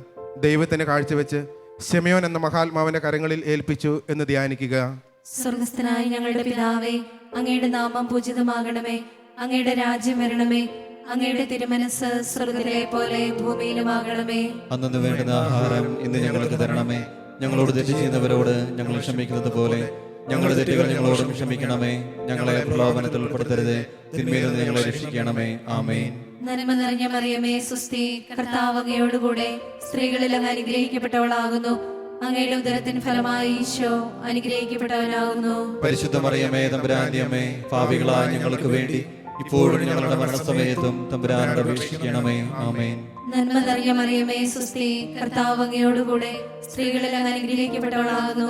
ദൈവത്തിന് കാഴ്ചവെച്ച് ശിമയോൻ എന്ന മഹാത്മാവിൻ്റെ കരങ്ങളിൽ ഏൽപ്പിച്ചു എന്ന് ധ്യാനിക്കുക. സ്വർഗസ്ഥനായ ഞങ്ങളുടെ പിതാവേ, അങ്ങയുടെ നാമം പൂജിതമാകണമേ. അങ്ങയുടെ രാജ്യം വരണമേ. അങ്ങയുടെ തിരുമനസ് സ്വർഗ്ഗത്തിലെ പോലെ ഭൂമിയിലുമാകണമേ. അന്നു വേണ്ടുന്ന ആഹാരം ഇന്ന് ഞങ്ങൾക്ക് തരണമേ. ഞങ്ങളോട് തെറ്റ് ചെയ്യുന്നവരോട് ഞങ്ങൾ ക്ഷമിക്കുന്നത് പോലെ ഞങ്ങളുടെ തെറ്റുകൾ ഞങ്ങളോടും ക്ഷമിക്കണമേ. ഞങ്ങളെ പ്രലോഭനത്തിൽ ഉൾപ്പെടുത്തരുതേ, തിന്മയിൽ നിന്ന് ഞങ്ങളെ രക്ഷിക്കണമേ. ആമേൻ. നന്മ നിറഞ്ഞ മറിയമേ, സുസ്തി, കർത്താവ് അങ്ങയോടുകൂടെ സ്ത്രീകളിൽ അങ്ങ് അനുഗ്രഹിക്കപ്പെട്ടവളാകുന്നു. അങ്ങയുടെ ഉദരത്തിൻ ഫലമായി ഈശോ അനുഗ്രഹിക്കപ്പെട്ടവനാകുന്നു. പരിശുദ്ധ മറിയമേ, തമ്പുരാന്റെ അമ്മേ, പാപികളായ ഞങ്ങൾക്ക് വേണ്ടി ഇപ്പോഴും ഞങ്ങളുടെ മരണസമയത്തും തമ്പുരാനോട് അപേക്ഷിക്കണമേ. ആമേൻ. നന്മ നിറഞ്ഞ മറിയമേ, സുസ്തി, കർത്താവ് അങ്ങയോടുകൂടെ സ്ത്രീകളിൽ അങ്ങ് അനുഗ്രഹിക്കപ്പെട്ടവളാകുന്നു.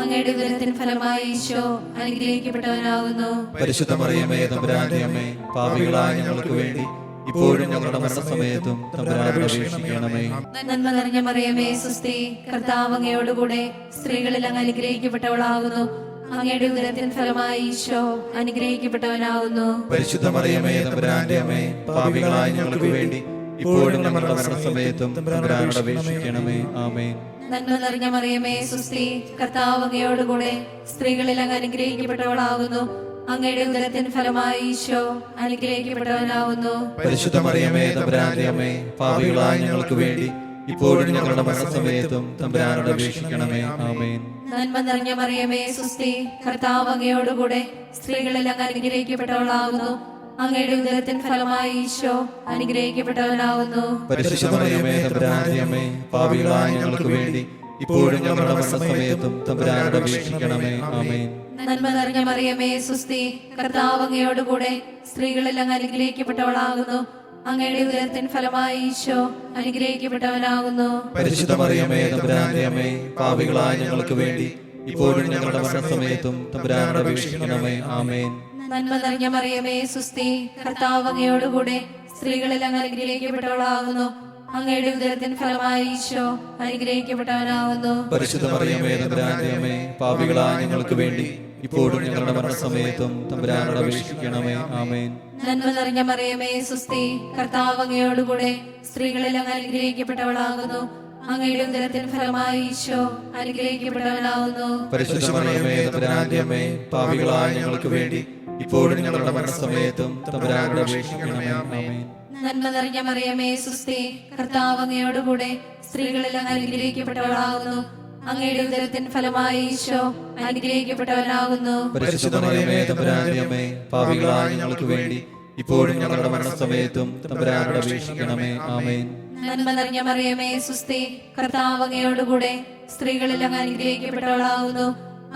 അങ്ങയുടെ ഉദരത്തിൻ ഫലമായി ഈശോ അനുഗ്രഹിക്കപ്പെട്ടവനാകുന്നു. പരിശുദ്ധ മറിയമേ, തമ്പുരാന്റെ അമ്മേ, പാപികളായ ഞങ്ങൾക്ക് വേണ്ടി ഇപ്പോഴും ഞങ്ങളുടെ മരണസമയത്തും തമ്പുരാനോട് അപേക്ഷിക്കണമേ. നന്മ നിറഞ്ഞ മറിയമേ, സുസ്തി, കർത്താവ് അങ്ങയോടുകൂടെ സ്ത്രീകളിൽ അങ്ങ് അനുഗ്രഹിക്കപ്പെട്ടവളാകുന്നു. അങ്ങയുടെ ഉദരത്തിൻ ഫലമായി ഈശോ അനുഗ്രഹിക്കപ്പെട്ടവനാകുന്നു. പരിശുദ്ധ മറിയമേ, തമ്പുരാന്റെ അമ്മേ, പാപികളായ ഞങ്ങൾക്ക് വേണ്ടി ഇപ്പോഴും ഞങ്ങളുടെ മരണസമയത്തും തമ്പുരാനോട് അപേക്ഷിക്കണമേ. ആമേൻ. നന്മ നിറഞ്ഞ മറിയമേ, സുസ്തി, കർത്താവ് അങ്ങയോടുകൂടെ സ്ത്രീകളിൽ അങ്ങ് അനുഗ്രഹിക്കപ്പെട്ടവളാകുന്നു. അങ്ങയുടെ ഉദരത്തിൻ ഫലമായി ഈശോ അനുഗ്രഹിക്കപ്പെട്ടവനാകുന്നു. പരിശുദ്ധ മറിയമേ, തമ്പുരാന്റെ അമ്മേ, പാപികളായ ഞങ്ങൾക്ക് വേണ്ടി ഇപ്പോഴും ഞങ്ങളുടെ മരണസമയത്തും തമ്പുരാനോട് അപേക്ഷിക്കണമേ. ആമേൻ. നന്മ നിറഞ്ഞ മറിയമേ, സുസ്തി, കർത്താവ് അങ്ങയോടുകൂടെ സ്ത്രീകളിൽ അങ്ങ് അനുഗ്രഹിക്കപ്പെട്ടവളാകുന്നു. അങ്ങയുടെ ഉദരത്തിൻ ഫലമായി ഈശോ അനുഗ്രഹിക്കപ്പെട്ടവനാകുന്നു. പരിശുദ്ധ മറിയമേ, തമ്പുരാന്റെ അമ്മേ, പാപികളായ ഞങ്ങൾക്ക് വേണ്ടി ഇപ്പോഴും ഞങ്ങളുടെ മരണസമയത്തും തമ്പുരാനോട് അപേക്ഷിക്കണമേ. ആമേൻ. നന്മ നിറഞ്ഞ മറിയമേ, സുസ്തി, കർത്താവ് അങ്ങയോടുകൂടെ സ്ത്രീകളിൽ അങ്ങ് അനുഗ്രഹിക്കപ്പെട്ടവളാകുന്നു. അങ്ങയുടെ ഉദരത്തിൻ ഫലമായി ഈശോ അനുഗ്രഹിക്കപ്പെട്ടവനാകുന്നു. പരിശുദ്ധ മറിയമേ, തമ്പുരാന്റെ അമ്മേ, പാപികളായ ഞങ്ങൾക്ക് വേണ്ടി ഇപ്പോഴും ഞങ്ങളുടെ മരണസമയത്തും തമ്പുരാനോട് അപേക്ഷിക്കണമേ. ആമേൻ. നന്മ നിറഞ്ഞ മറിയമേ, സുസ്തി, കർത്താവ് അങ്ങയോടുകൂടെ സ്ത്രീകളിൽ അങ്ങ് അനുഗ്രഹിക്കപ്പെട്ടവളാകുന്നു. അങ്ങയുടെ ഉദരത്തിൻ ഫലമായി ഈശോ അനുഗ്രഹിക്കപ്പെട്ടവനാകുന്നു. പരിശുദ്ധ മറിയമേ, തമ്പുരാന്റെ അമ്മേ, പാപികളായ ഞങ്ങൾക്ക് വേണ്ടി ഇപ്പോഴും ഞങ്ങളുടെ മരണസമയത്തും തമ്പുരാനോട് അപേക്ഷിക്കണമേ. ആമേൻ. നന്മ നിറഞ്ഞ മറിയമേ, സുസ്തി, കർത്താവ് അങ്ങയോടുകൂടെ സ്ത്രീകളിൽ അങ്ങ് അനുഗ്രഹിക്കപ്പെട്ടവളാകുന്നു. അങ്ങയുടെ ഉദരത്തിൻ ഫലമായി ഈശോ അനുഗ്രഹിക്കപ്പെട്ടവനാകുന്നു. പരിശുദ്ധ മറിയമേ, തമ്പുരാന്റെ അമ്മേ, പാപികളായ ഞങ്ങൾക്ക് വേണ്ടി ഇപ്പോഴും ഞങ്ങളുടെ മരണസമയത്തും തമ്പുരാനോട് അപേക്ഷിക്കണമേ. ആമേൻ. നന്മ നിറഞ്ഞ മറിയമേ, സുസ്തി, കർത്താവ് അങ്ങയോടുകൂടെ സ്ത്രീകളിൽ അങ്ങ് അനുഗ്രഹിക്കപ്പെട്ടവളാകുന്നു. അങ്ങയുടെ ഉദരത്തിൻ ഫലമായി ഈശോ അനുഗ്രഹിക്കപ്പെട്ടവനാകുന്നു. പരിശുദ്ധ മറിയമേ, തമ്പുരാന്റെ അമ്മേ, പാപികളായ ഞങ്ങൾക്ക് വേണ്ടി ഇപ്പോഴും ഞങ്ങളുടെ മരണസമയത്തും തമ്പുരാനോട് അപേക്ഷിക്കണമേ. ആമേൻ. നന്മ നിറഞ്ഞ മറിയമേ, സുസ്തി, കർത്താവ് അങ്ങയോടുകൂടെ സ്ത്രീകളിൽ അങ്ങ് അനുഗ്രഹിക്കപ്പെട്ടവളാകുന്നു.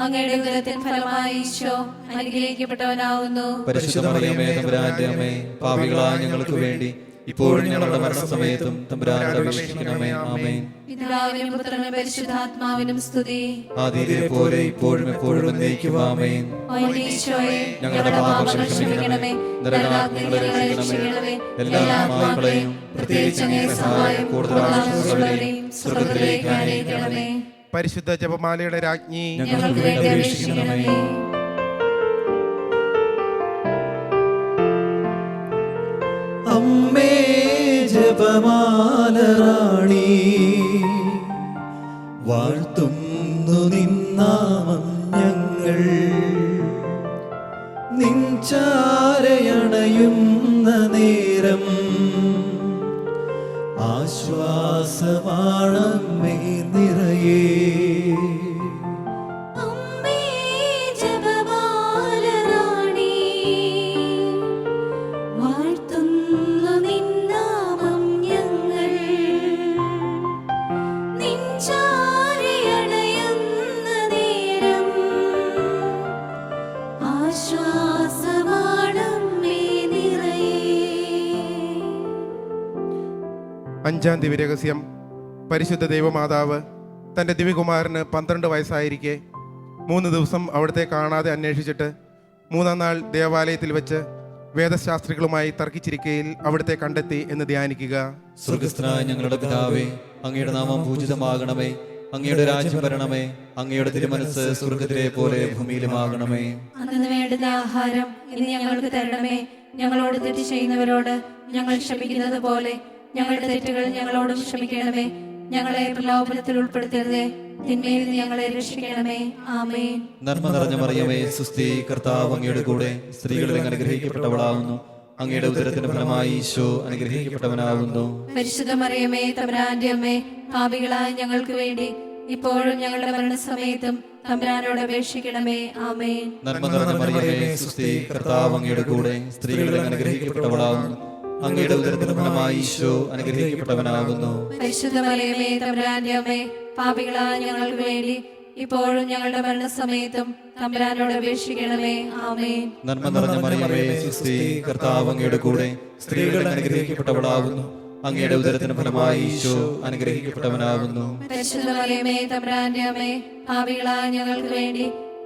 അങ്ങയുടെ ഉദരത്തിൻ ഫലമായി ഈശോ അനുഗ്രഹിക്കപ്പെട്ടവനാകുന്നു. പരിശുദ്ധ മറിയമേ, തമ്പുരാന്റെ അമ്മേ, പാപികളായ ഞങ്ങൾക്ക് വേണ്ടി ഇപ്പോഴും ഞങ്ങളുടെ മരണസമയത്തും തമ്പുരാനോട് അപേക്ഷിക്കണമേ. ആമേൻ. പിതാവിനും പുത്രനും പരിശുദ്ധാത്മാവിനും സ്തുതി. ആദിയിലെ പോലെ ഇപ്പോഴും എപ്പോഴും എന്നേക്കും. ആമേൻ. ഓ എന്റെ ഈശോയെ, ഞങ്ങളുടെ പാപങ്ങൾ ക്ഷമിക്കണമേ, നരകാഗ്നിയിൽ നിന്ന് രക്ഷിക്കണമേ. എല്ലാ ആത്മാക്കളെയും പ്രത്യേകിച്ച് അങ്ങേ സഹായം കൂടുതൽ ആവശ്യമുള്ളവരെയും സ്വർഗ്ഗത്തിലേക്ക് ആനയിക്കണമേ. പരിശുദ്ധ ജപമാലയുടെ രാജ്ഞി, ഞങ്ങൾക്ക് വേണ്ടി അപേക്ഷിക്കണമേ. അമ്മേ ജപമാലറാണി വാഴ്ത്തുന്നു നിന്നാമം ഞങ്ങൾ നിൻചാരയണയുന്ന നേരം ആശ്വാസമാണമ്മേ നിറയേ അമ്മേ ജപമാലറാണി വാഴ്ത്തുന്നു നിന്നാമം ഞങ്ങൾ നിൻ ചാരയണയുന്ന നേരം ആശ്വാസമാണമ്മേ നിറയേ. അഞ്ചാം ദിവ്യരഹസ്യം. പരിശുദ്ധ ദൈവമാതാവ് തൻ്റെ ദിവ്യകുമാരന് 12 വയസ്സായിരിക്കെ 3 ദിവസം അവിടുത്തെ കാണാതെ അന്വേഷിച്ചിട്ട് 3-ാം നാൾ ദേവാലയത്തിൽ വെച്ച് വേദശാസ്ത്രികളുമായി തർക്കിച്ചിരിക്കയിൽ അവിടുത്തെ കണ്ടെത്തി എന്ന് ധ്യാനിക്കുക. സ്വർഗസ്ഥനായ ഞങ്ങളുടെ പിതാവേ, അങ്ങയുടെ നാമം പൂജിതമാകണമേ. അങ്ങയുടെ രാജ്യം വരണമേ. അങ്ങയുടെ തിരുമനസ്സ് സ്വർഗത്തിലെ പോലെ ഭൂമിയിലുമാകണമേ. അന്നു വേണ്ടുന്ന ആഹാരം ഇന്ന് ഞങ്ങൾക്ക് തരണമേ. ഞങ്ങളോട് തെറ്റ് ചെയ്യുന്നവരോട് ഞങ്ങൾ ക്ഷമിക്കുന്നത് പോലെ ഞങ്ങളുടെ തെറ്റുകൾ ഞങ്ങളോടും ക്ഷമിക്കണമേ. ഞങ്ങളെ പ്രലോഭനത്തിൽ ഉൾപ്പെടുത്തരുതേ, തിന്മയിൽ നിന്ന് ഞങ്ങളെ രക്ഷിക്കണമേ. ആമേൻ. നന്മ നിറഞ്ഞ മറിയമേ, സുസ്തി, കർത്താവ് അങ്ങയുടെ കൂടെ സ്ത്രീകളിൽ അനുഗ്രഹിക്കപ്പെട്ടവളാവുന്നു. അങ്ങയുടെ ഉദരത്തിന്റെ ഫലമായി ഈശോ അനുഗ്രഹിക്കപ്പെട്ടവനാവുന്നു. പരിശുദ്ധ മറിയമേ, തമ്പുരാന്റെ അമ്മേ, പാപികളായ ഞങ്ങൾക്ക് വേണ്ടി ഇപ്പോഴും ഞങ്ങളുടെ മരണസമയത്തും തമ്പുരാനോട് അപേക്ഷിക്കണമേ. ആമേൻ. നന്മ നിറഞ്ഞ മറിയമേ, സുസ്തി, കർത്താവ് അങ്ങയുടെ കൂടെ സ്ത്രീകളിൽ അനുഗ്രഹിക്കപ്പെട്ടവളാവുന്നു. അങ്ങയുടെ ഉദരത്തിന്റെ ഫലമായി ഈശോ അനുഗ്രഹിക്കപ്പെട്ടവനാകുന്നു. പരിശുദ്ധ മറിയമേ, തമ്പുരാന്റെ അമ്മേ, പാപികളായ ഞങ്ങൾക്ക് വേണ്ടി ഇപ്പോഴും ഞങ്ങളുടെ മരണസമയത്തും തമ്പുരാനോട് അപേക്ഷിക്കണമേ. ആമേൻ. നന്മ നിറഞ്ഞ മറിയമേ, സുസ്തി, കർത്താവ് അങ്ങയുടെ കൂടെ സ്ത്രീകളിൽ അനുഗ്രഹിക്കപ്പെട്ടവളാകുന്നു. അങ്ങയുടെ ഉദരത്തിന്റെ ഫലമായി ഈശോ അനുഗ്രഹിക്കപ്പെട്ടവനാകുന്നു. പരിശുദ്ധ മറിയമേ, തമ്പുരാന്റെ അമ്മേ, പാപികളായ ഞങ്ങൾക്ക് വേണ്ടി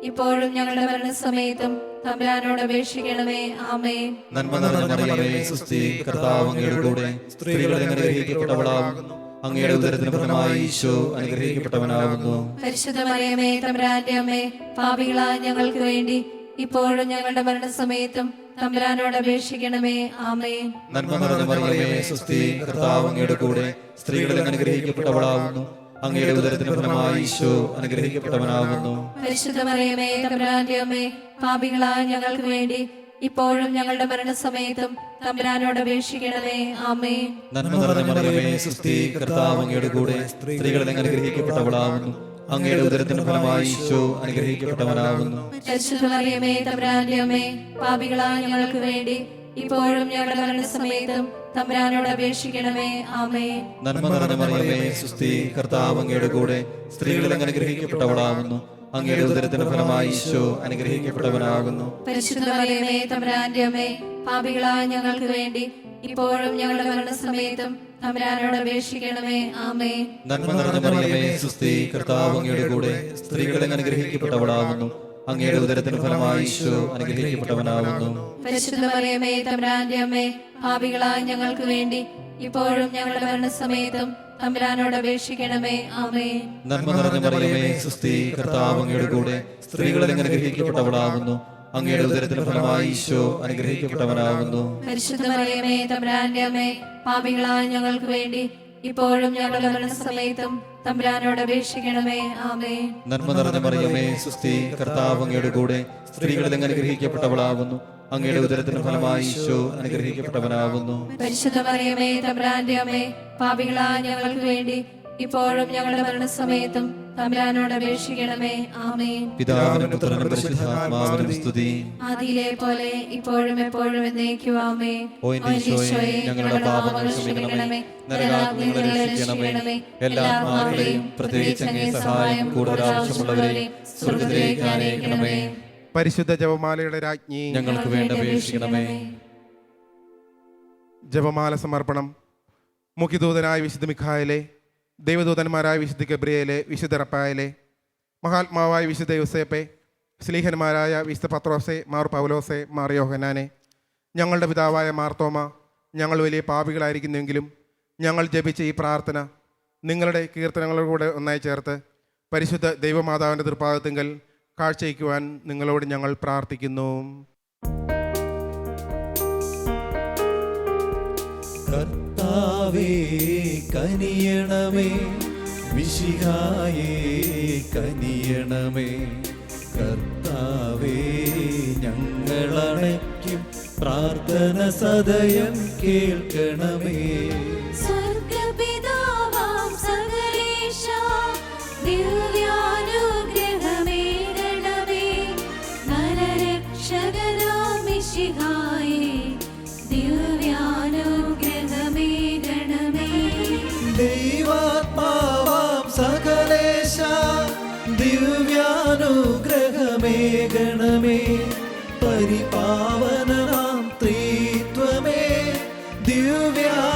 ഇപ്പോഴും ഞങ്ങളുടെ മരണസമയത്തും തമ്പുരാനോട് അപേക്ഷിക്കണമേ. ആമേൻ. നന്മ നിറഞ്ഞ മറിയമേ, സുസ്തി, കർത്താവ് അങ്ങയുടെ കൂടെ സ്ത്രീകളിൽ അനുഗ്രഹിക്കപ്പെട്ടവളാകുന്നു. അങ്ങയുടെ ഉദരത്തിന്റെ ഫലമായി ഈശോ അനുഗ്രഹിക്കപ്പെട്ടവനാകുന്നു. പരിശുദ്ധ മറിയമേ, തമ്പുരാന്റെ അമ്മേ, പാപികളായ ഞങ്ങൾക്ക് വേണ്ടി ഇപ്പോഴും ഞങ്ങളുടെ മരണസമയത്തും തമ്പുരാനോട് അപേക്ഷിക്കണമേ. ആമേൻ. നന്മ നിറഞ്ഞ മറിയമേ, സുസ്തി, കർത്താവ് അങ്ങയുടെ കൂടെ സ്ത്രീകളിൽ അനുഗ്രഹിക്കപ്പെട്ടവളാകുന്നു. അങ്ങയുടെ ഉദരത്തിന്റെ ഫലമായി ഈശോ അനുഗ്രഹിക്കപ്പെട്ടവനാകുന്നു. പരിശുദ്ധ മറിയമേ, തമ്പുരാന്റെ അമ്മേ, പാപികളായ ഞങ്ങൾക്ക് വേണ്ടി ഇപ്പോഴും ഞങ്ങളുടെ മരണസമയത്തും തമ്പുരാനോട് അപേക്ഷിക്കണമേ. ആമേൻ. നന്മ നിറഞ്ഞ മറിയമേ, സുസ്തി, കർത്താവ് അങ്ങയുടെ കൂടെ സ്ത്രീകളിൽ അനുഗ്രഹിക്കപ്പെട്ടവളാകുന്നു. അങ്ങയുടെ ഉദരത്തിന്റെ ഫലമായി ഈശോ അനുഗ്രഹിക്കപ്പെട്ടവനാകുന്നു. പരിശുദ്ധ മറിയമേ, തമ്പുരാന്റെ അമ്മേ, പാപികളായ ഞങ്ങൾക്ക് വേണ്ടി ഇപ്പോഴും ഞങ്ങളുടെ മരണസമയത്തും തമ്പുരാനോട് അപേക്ഷിക്കണമേ. ആമേൻ. നന്മ നിറഞ്ഞ മറിയമേ, സുസ്തി, കർത്താവ് അങ്ങയുടെ കൂടെ സ്ത്രീകളിൽ അനുഗ്രഹിക്കപ്പെട്ടവളാകുന്നു. അങ്ങയുടെ ഉദരത്തിന്റെ ഫലമായി ഈശോ അനുഗ്രഹിക്കപ്പെട്ടവനാകുന്നു. പരിശുദ്ധ മറിയമേ, തമ്പുരാന്റെ അമ്മേ, പാപികളായ ഞങ്ങൾക്ക് വേണ്ടി ഇപ്പോഴും ഞങ്ങളുടെ മരണസമയത്തും തമ്പുരാനോട് അപേക്ഷിക്കണമേ. ആമേൻ. നന്മ നിറഞ്ഞ മറിയമേ, സുസ്തി, കർത്താവ് അങ്ങയുടെ കൂടെ സ്ത്രീകളിൽ അനുഗ്രഹിക്കപ്പെട്ടവളാകുന്നു. അങ്ങയുടെ ഉദരത്തിന്റെ ഫലമായി ഈശോ അനുഗ്രഹിക്കപ്പെട്ടവനാകുന്നു. പരിശുദ്ധ മറിയമേ, തമ്പുരാന്റെ അമ്മേ, പാപികളായ ഞങ്ങൾക്ക് വേണ്ടി ഇപ്പോഴും ഞങ്ങളുടെ മരണസമയത്തും തമ്പുരാനോട് അപേക്ഷിക്കണമേ. ആമേൻ. നന്മ നിറഞ്ഞ മറിയമേ, സുസ്തി, കർത്താവ് അങ്ങയുടെ കൂടെ സ്ത്രീകളിൽ അനുഗ്രഹിക്കപ്പെട്ടവളാകുന്നു. അങ്ങയുടെ ഉദരത്തിന്റെ ഫലമായി ഈശോ അനുഗ്രഹിക്കപ്പെട്ടവനാകുന്നു. പരിശുദ്ധ മറിയമേ, തമ്പുരാന്റെ അമ്മേ, പാപികളായ ഞങ്ങൾക്ക് വേണ്ടി ഇപ്പോഴും ഞങ്ങളുടെ മരണസമയത്തും തമ്പുരാനോട് അപേക്ഷിക്കണമേ. ആമേൻ. നന്മ നിറഞ്ഞ മറിയമേ, സുസ്തി, കർത്താവ് അങ്ങയുടെ കൂടെ സ്ത്രീകളിൽ അനുഗ്രഹിക്കപ്പെട്ടവളാകുന്നു. അങ്ങയുടെ ഉദരത്തിന്റെ ഫലമായി ഈശോ അനുഗ്രഹിക്കപ്പെട്ടവനാകുന്നു. പരിശുദ്ധ മറിയമേ, തമ്പുരാന്റെ അമ്മേ, പാപികളായ ഞങ്ങൾക്ക് വേണ്ടി ഇപ്പോഴും ഞങ്ങളുടെ മരണസമയത്തും തമ്പുരാനോട് അപേക്ഷിക്കണമേ. ആമേൻ. പിതാവിനും പുത്രനും പരിശുദ്ധാത്മാവിനും സ്തുതി. ആദിയിലെ പോലെ ഇപ്പോഴും എപ്പോഴും എന്നേക്കും. ആമേൻ. ഓ എൻ്റെ ഈശോയെ, ഞങ്ങളുടെ പാപങ്ങൾ ക്ഷമിക്കണമേ. നരകാഗ്നികളെ രക്ഷിക്കണമേ. എല്ലാ ആത്മാക്കളെയും പ്രത്യേകിച്ച് അങ്ങേ സഹായം കൂടുതൽ ആവശ്യമുള്ളവരെയും സ്വർഗ്ഗത്തിലേക്ക് ആനയിക്കണമേ. പരിശുദ്ധ ജപമാലയുടെ രാജ്ഞി, ഞങ്ങൾക്ക് വേണ്ടി അപേക്ഷിക്കണമേ. ജപമാല സമർപ്പണം. മുഖ്യദൂതനായ വിശുദ്ധ മിഖായേലേ, ദൈവദൂതന്മാരായ വിശുദ്ധ ഗബ്രിയേലേ, വിശുദ്ധ റഫായേലേ, മഹാത്മാവായ വിശുദ്ധ യോസേപ്പേ, സ്ലീഹന്മാരായ വിശുദ്ധ പത്രോസേ, മാർ പൗലോസേ, മാർ യോഹന്നാനെ, ഞങ്ങളുടെ പിതാവായ മാർത്തോമ, ഞങ്ങൾ വലിയ പാപികളായിരിക്കുന്നെങ്കിലും ഞങ്ങൾ ജപിച്ച ഈ പ്രാർത്ഥന നിങ്ങളുടെ കീർത്തനങ്ങളോടുകൂടെ ഒന്നായി ചേർത്ത് പരിശുദ്ധ ദൈവമാതാവിൻ്റെ തൃപ്പാദത്തിങ്കൽ കാഴ്ചവയ്ക്കുവാൻ നിങ്ങളോട് ഞങ്ങൾ പ്രാർത്ഥിക്കുന്നു. കർത്താവേ കനിയണമേ, മിശിഹായേ കനിയണമേ. കർത്താവേ ഞങ്ങളണയ്ക്കും പ്രാർത്ഥന സദയം കേൾക്കണമേ. സ്വർഗ്ഗപിതാവാം സകലേശാ, ദിവ്യാനുഗ്രഹമേകണമേ. നരരക്ഷകനാം മിശിഹായേ, ദിവ്യാനുഗ്രഹമേകണമേ. ദൈവാത്മാവാം സകലേശ, ദിവ്യാനുഗ്രഹമേകണമേ. പരിപാവനനാം ത്രിത്വമേ, ദിവ്യാനുഗ്രഹമേകണമേ.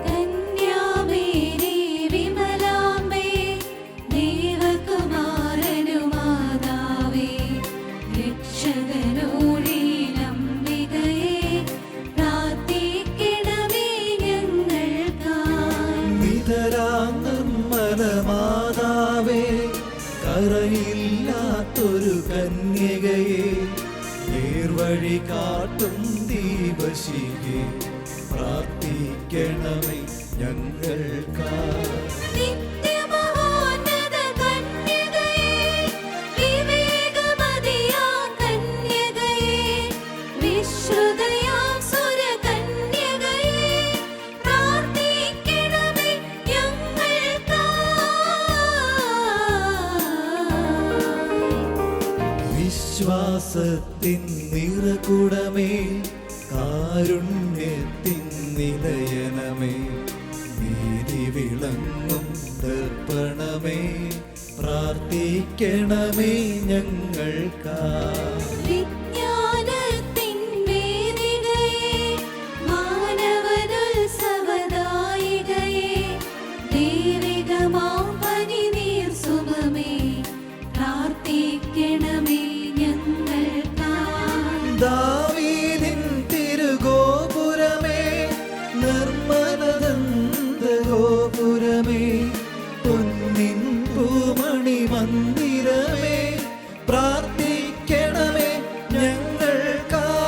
കന്യാമേരി വിമലാംബേ, ദേവകുമാരനുമാതാവേ, രക്ഷകനോടിലംബികയേ, പ്രാർത്ഥിക്കണമേ ഞങ്ങൾക്കായി. നിതരാംഗമലമാതാവേ, കരയില്ലാത്തൊരു കന്യകയെ, നേർവഴി കാട്ടും ദീപശിഖേ, പ്രാർത്ഥിക്കണമേ ഞങ്ങൾക്കായി. നിത്യമഹോന്നത കന്യകയേ, വിവേകമതിയാം കന്യകയേ, വിശ്രുതയാം സുരകന്യകയേ, പ്രാർത്ഥിക്കണമേ ഞങ്ങൾക്കായി. വിശ്വാസത്തിൻ നിറകുടമേ, കാരുണ്യത്തിൻ നിലയനമേ, നീതി വിളങ്ങും ദർപ്പണമേ, പ്രാർത്ഥിക്കണമേ ഞങ്ങൾക്കായി. വിജ്ഞാനത്തിൻ വേദികയേ, മാനവനുത്സവദായികയേ, ദൈവികമാം പനിനീർ സുമമേ, പ്രാർത്ഥിക്കണമേ ഞങ്ങൾക്കായി. ദാവീദിൻ തിരുഗോപുരമേ, നിർമ്മലദന്തഗോപുരമേ, പൊന്നിൻ പൂമണി മന്ദിരമേ, പ്രാർത്ഥിക്കണമേ ഞങ്ങൾക്കായി.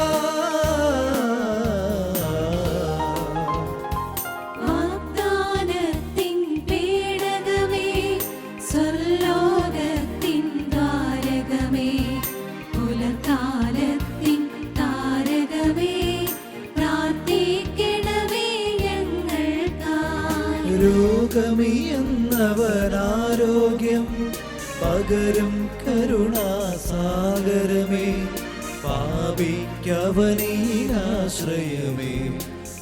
വാഗ്ദാനത്തിൻ പേടകമേ, സ്വർലോകത്തിൻ താരകമേ, പുലർക്കാലത്തിൻ താരകമേ, പ്രാർത്ഥിക്കണമേ ഞങ്ങൾക്കായി. രോഗമിയെന്നവരാരോഗ്യം പകരും കരുണാസാഗരമേ, പാപിക്കവനീരാശ്രയമേ,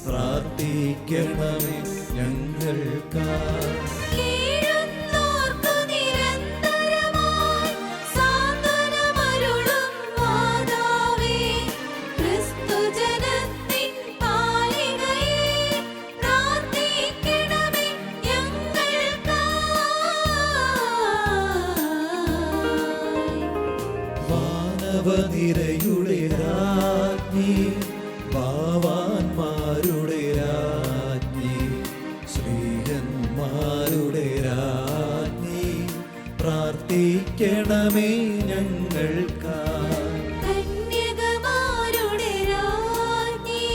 പ്രാർത്ഥിക്കണമേ ഞങ്ങൾക്കായി. കീഴുന്നോർക്കു നിരന്തരമായി സാന്ത്വനമരുളും മാതാവേ, ക്രിസ്തുജനത്തിൻ പാലികയേ, പ്രാർത്ഥിക്കണമേ ഞങ്ങൾക്കായി. വാനവനിരയുടെ രാജ്ഞി, ഭാവാന്മാരുടെ രാജ്ഞി, ശ്രീഹന്മാരുടെ രാജ്ഞി, പ്രാർത്ഥിക്കണമേ ഞങ്ങൾക്കായി. കന്യകമാരുടെ രാജ്ഞി,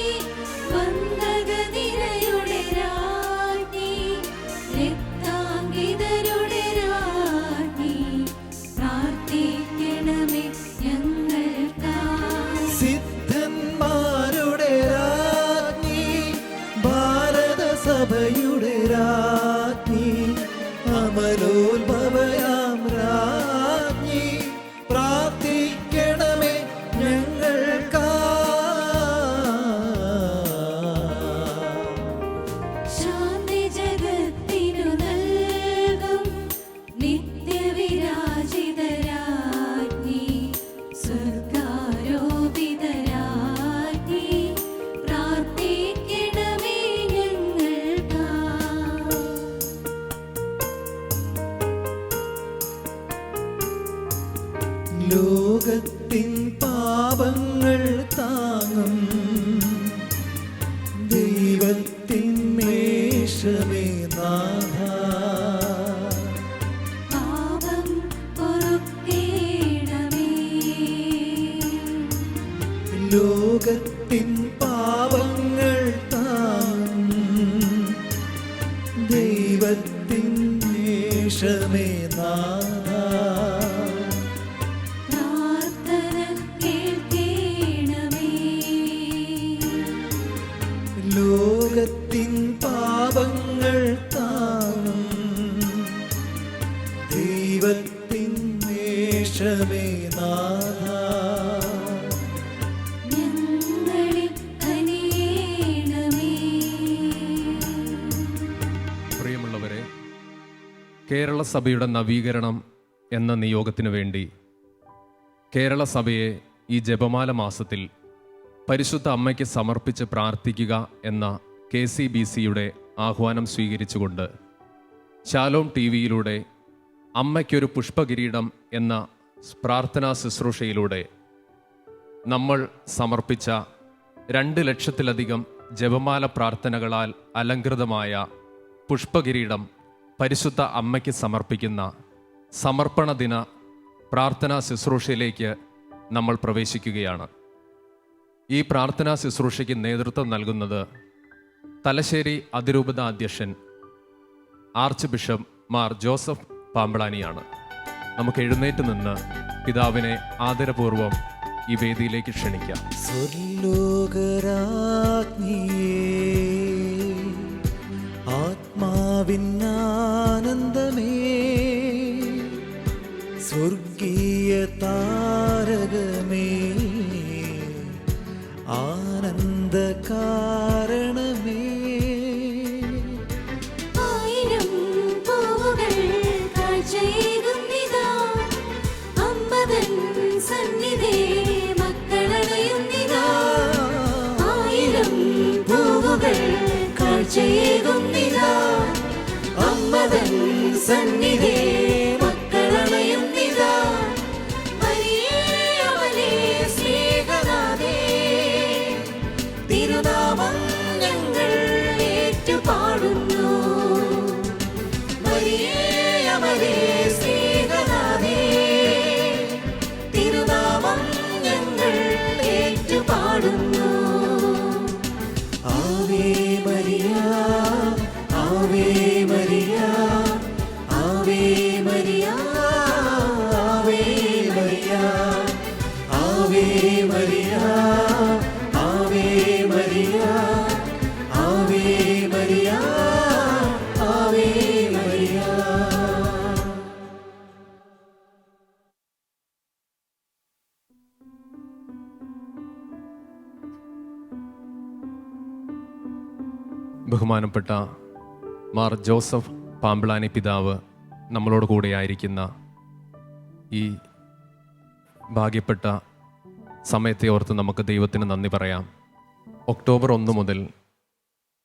വന്ദകനിരയുടെ രാജ്ഞി, രക്താംഗിതരുടെ രാജ്ഞി, പ്രാർത്ഥിക്കണമേ ഞങ്ങൾക്കായി. സിദ്ധന്മാരുടെ രാജ്ഞി, ഭാരതസഭയുടെ രാജ്ഞി, അമലോത്ഭവയാം രാജ്ഞി, പ്രാർത്ഥിക്കണമേ ഞങ്ങൾക്കായി. ശാന്തി ജഗത്തിനു നൽകും നിത്യവിരാജിതരാജ്ഞി, സ്വർഗാരോപിതരാജ്ഞി, പ്രാർത്ഥിക്കണമേ ഞങ്ങൾക്കായി. ലോകത്തിൻ പാപങ്ങൾ താങ്ങും ദൈവത്തിൻ മേഷമേ നാഥ, പാപം പൊറുക്കേണമേ ലോകത്തിൻ പാപങ്ങൾ താങ്ങും ദൈവത്തിൻ നേഷമേ നാഥാ, പ്രാർത്ഥന കേൾക്കണമേ. ലോകത്തിൻ പാപങ്ങൾ താങ്ങും ദൈവത്തിൻ നേഷമേ നാഥാ, ഞങ്ങളിൽ കനിയണമേ. പ്രിയമുള്ളവരെ, കേരള സഭയുടെ നവീകരണം എന്ന നിയോഗത്തിനു വേണ്ടി കേരള സഭയെ ഈ ജപമാല മാസത്തിൽ പരിശുദ്ധ അമ്മയ്ക്ക് സമർപ്പിച്ച് പ്രാർത്ഥിക്കുക എന്ന KCBCയുടെ ആഹ്വാനം സ്വീകരിച്ചുകൊണ്ട് ശാലോം TV-യിലൂടെ അമ്മയ്ക്കൊരു പുഷ്പകിരീടം എന്ന പ്രാർത്ഥനാ ശുശ്രൂഷയിലൂടെ നമ്മൾ സമർപ്പിച്ച 2 ലക്ഷത്തിലധികം ജപമാല പ്രാർത്ഥനകളാൽ അലങ്കൃതമായ പുഷ്പകിരീടം പരിശുദ്ധ അമ്മയ്ക്ക് സമർപ്പിക്കുന്ന സമർപ്പണ ദിന പ്രാർത്ഥനാ ശുശ്രൂഷയിലേക്ക് നമ്മൾ പ്രവേശിക്കുകയാണ്. ഈ പ്രാർത്ഥനാ ശുശ്രൂഷയ്ക്ക് നേതൃത്വം നൽകുന്നത് തലശ്ശേരി അതിരൂപത അധ്യക്ഷൻ ആർച്ച് ബിഷപ്പ് മാർ ജോസഫ് പാമ്പ്ളാനിയാണ്. നമുക്ക് എഴുന്നേറ്റ് നിന്ന് പിതാവിനെ ആദരപൂർവം ഈ വേദിയിലേക്ക് ക്ഷണിക്കാം. സ്വർലോകരാജ്ഞിയേ, ആത്മാവിനാനന്ദമേ, സ്വർഗീയ താരകമേ, ആനന്ദ കാരണമേ, ആയിരം പൂവുകൾ കാഴ്ചയേകുന്നിതാ, അമ്പതൻ സന്നിധേ മക്കളണയുന്നിതാ. ആയിരം പൂവുകൾ കാഴ്ചയേകുന്നിതാ, അമ്പതൻ സന്നിധേ മക്കളണയുന്നിതാ. മരിയേയമലേ സ്നേഹനാഥേ, തിരുനാമം ഞങ്ങൾ ഏറ്റുപാടുന്നു. മരിയേയമലേ സ്നേഹനാഥേ, തിരുനാമം ഞങ്ങൾ ഏറ്റുപാടുന്നു. Ave Maria, Ave Maria, Ave Maria, Ave Maria, Ave Maria, Ave Maria, Ave Maria, Ave Maria. ബഹുമാനപ്പെട്ട മാർ ജോസഫ് പാമ്പ്ളാനി പിതാവ് നമ്മളോട് കൂടെയായിരിക്കുന്ന ഈ ഭാഗ്യപ്പെട്ട സമയത്തെ ഓർത്ത് നമുക്ക് ദൈവത്തിന് നന്ദി പറയാം. ഒക്ടോബർ 1 മുതൽ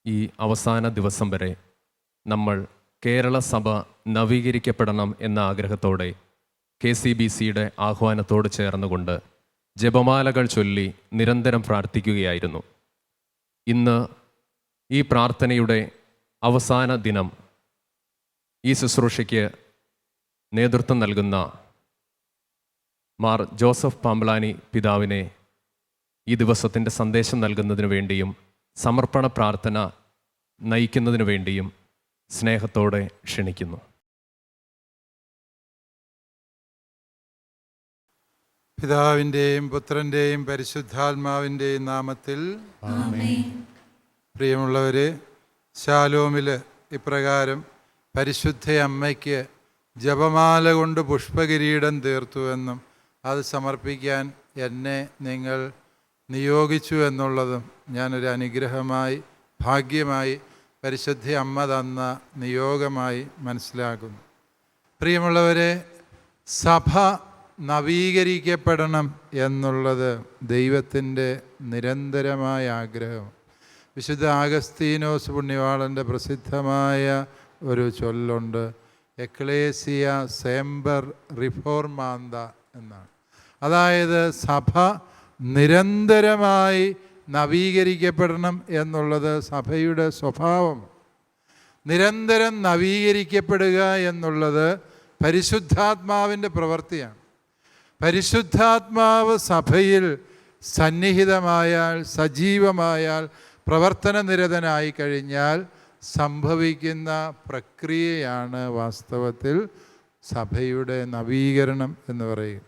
ഈ അവസാന ദിവസം വരെ നമ്മൾ കേരള സഭ നവീകരിക്കപ്പെടണം എന്ന ആഗ്രഹത്തോടെ KCBCയുടെ ആഹ്വാനത്തോട് ചേർന്നുകൊണ്ട് ജപമാലകൾ ചൊല്ലി നിരന്തരം പ്രാർത്ഥിക്കുകയായിരുന്നു. ഇന്ന് ഈ പ്രാർത്ഥനയുടെ അവസാന ദിനം ഈ ശുശ്രൂഷയ്ക്ക് നേതൃത്വം നൽകുന്ന മാർ ജോസഫ് പാമ്പ്ളാനി പിതാവിനെ ഈ ദിവസത്തിൻ്റെ സന്ദേശം നൽകുന്നതിനു വേണ്ടിയും സമർപ്പണ പ്രാർത്ഥന നയിക്കുന്നതിനു വേണ്ടിയും സ്നേഹത്തോടെ ക്ഷണിക്കുന്നു. പിതാവിൻ്റെയും പുത്രൻ്റെയും പരിശുദ്ധാത്മാവിൻ്റെയും നാമത്തിൽ പ്രിയമുള്ളവരെ, ശാലോമിൽ ഇപ്രകാരം പരിശുദ്ധ അമ്മയ്ക്ക് ജപമാല കൊണ്ട് പുഷ്പകിരീടം തീർത്തുവെന്നും അത് സമർപ്പിക്കാൻ എന്നെ നിങ്ങൾ നിയോഗിച്ചു എന്നുള്ളതും ഞാനൊരു അനുഗ്രഹമായി, ഭാഗ്യമായി, പരിശുദ്ധ അമ്മ തന്ന നിയോഗമായി മനസ്സിലാക്കുന്നു. പ്രിയമുള്ളവരെ, സഭ നവീകരിക്കപ്പെടണം എന്നുള്ളത് ദൈവത്തിൻ്റെ നിരന്തരമായ ആഗ്രഹം. വിശുദ്ധ ആഗസ്തീനോസ് പുണ്യവാളൻ്റെ പ്രസിദ്ധമായ ഒരു ചൊല്ലുണ്ട്, എക്ലേസിയ സേംബർ റിഫോർമാന്ത എന്നാണ്. അതായത് സഭ നിരന്തരമായി നവീകരിക്കപ്പെടണം എന്നുള്ളത് സഭയുടെ സ്വഭാവം. നിരന്തരം നവീകരിക്കപ്പെടുക എന്നുള്ളത് പരിശുദ്ധാത്മാവിൻ്റെ പ്രവൃത്തിയാണ്. പരിശുദ്ധാത്മാവ് സഭയിൽ സന്നിഹിതമായാൽ, സജീവമായാൽ, പ്രവർത്തനനിരതനായി കഴിഞ്ഞാൽ സംഭവിക്കുന്ന പ്രക്രിയയാണ് വാസ്തവത്തിൽ സഭയുടെ നവീകരണം എന്ന് പറയും.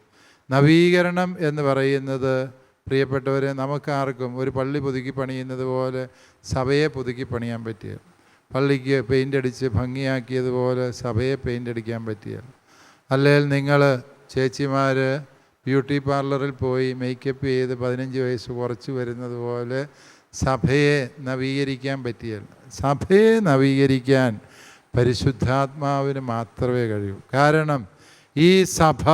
നവീകരണം എന്ന് പറയുന്നത്, പ്രിയപ്പെട്ടവരെ, നമുക്കാർക്കും ഒരു പള്ളി പുതുക്കി പണിയുന്നത് പോലെ സഭയെ പുതുക്കി പണിയാൻ പറ്റിയ, പള്ളിക്ക് പെയിൻ്റ് അടിച്ച് ഭംഗിയാക്കിയതുപോലെ സഭയെ പെയിൻ്റ് അടിക്കാൻ പറ്റിയ, അല്ലെങ്കിൽ നിങ്ങൾ ചേച്ചിമാർ ബ്യൂട്ടി പാർലറിൽ പോയി മേക്കപ്പ് ചെയ്ത് 15 വയസ്സ് കുറച്ച് വരുന്നത് പോലെ സഭയെ നവീകരിക്കാൻ പറ്റിയല്ല. സഭയെ നവീകരിക്കാൻ പരിശുദ്ധാത്മാവിന് മാത്രമേ കഴിയൂ. കാരണം ഈ സഭ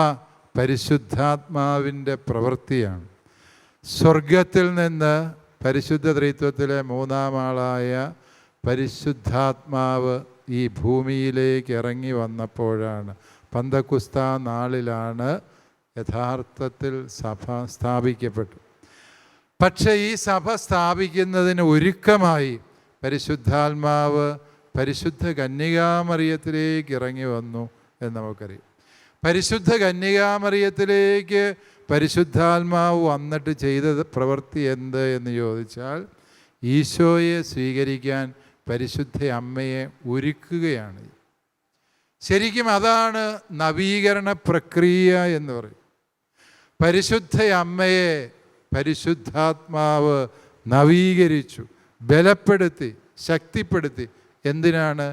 പരിശുദ്ധാത്മാവിൻ്റെ പ്രവൃത്തിയാണ്. സ്വർഗത്തിൽ നിന്ന് പരിശുദ്ധ ത്രിത്വത്തിലെ 3-ാം ആളായ പരിശുദ്ധാത്മാവ് ഈ ഭൂമിയിലേക്ക് ഇറങ്ങി വന്നപ്പോഴാണ്, പന്തക്കുസ്താ നാളിലാണ് യഥാർത്ഥത്തിൽ സഭ സ്ഥാപിക്കപ്പെട്ടു. പക്ഷേ ഈ സഭ സ്ഥാപിക്കുന്നതിന് ഒരുക്കമായി പരിശുദ്ധാത്മാവ് പരിശുദ്ധ കന്യകാമറിയത്തിലേക്ക് ഇറങ്ങി വന്നു എന്ന് നമുക്കറിയാം. പരിശുദ്ധ കന്യകാമറിയത്തിലേക്ക് പരിശുദ്ധാത്മാവ് വന്നിട്ട് ചെയ്ത പ്രവൃത്തി എന്ത് എന്ന് ചോദിച്ചാൽ, ഈശോയെ സ്വീകരിക്കാൻ പരിശുദ്ധ അമ്മയെ ഒരുക്കുകയാണ്. ശരിക്കും അതാണ് നവീകരണ പ്രക്രിയ എന്ന് പറയും. പരിശുദ്ധ അമ്മയെ പരിശുദ്ധാത്മാവ് നവീകരിച്ചു, ബലപ്പെടുത്തി, ശക്തിപ്പെടുത്തി. എന്തിനാണ്?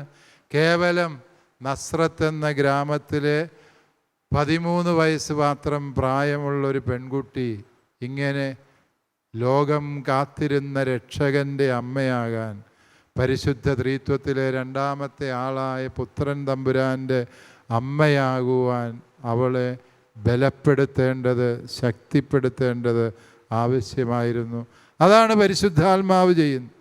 കേവലം നസ്രത്ത് എന്ന ഗ്രാമത്തിലെ 13 വയസ്സ് മാത്രം പ്രായമുള്ളൊരു പെൺകുട്ടി ഇങ്ങനെ ലോകം കാത്തിരുന്ന രക്ഷകൻ്റെ അമ്മയാകാൻ, പരിശുദ്ധ ത്രിത്വത്തിലെ 2-ാമത്തെ ആളായ പുത്രൻ തമ്പുരാൻ്റെ അമ്മയാകുവാൻ അവളെ ബലപ്പെടുത്തേണ്ടത്, ശക്തിപ്പെടുത്തേണ്ടത് ആവശ്യമായിരുന്നു. അതാണ് പരിശുദ്ധാത്മാവ് ചെയ്യുന്നത്.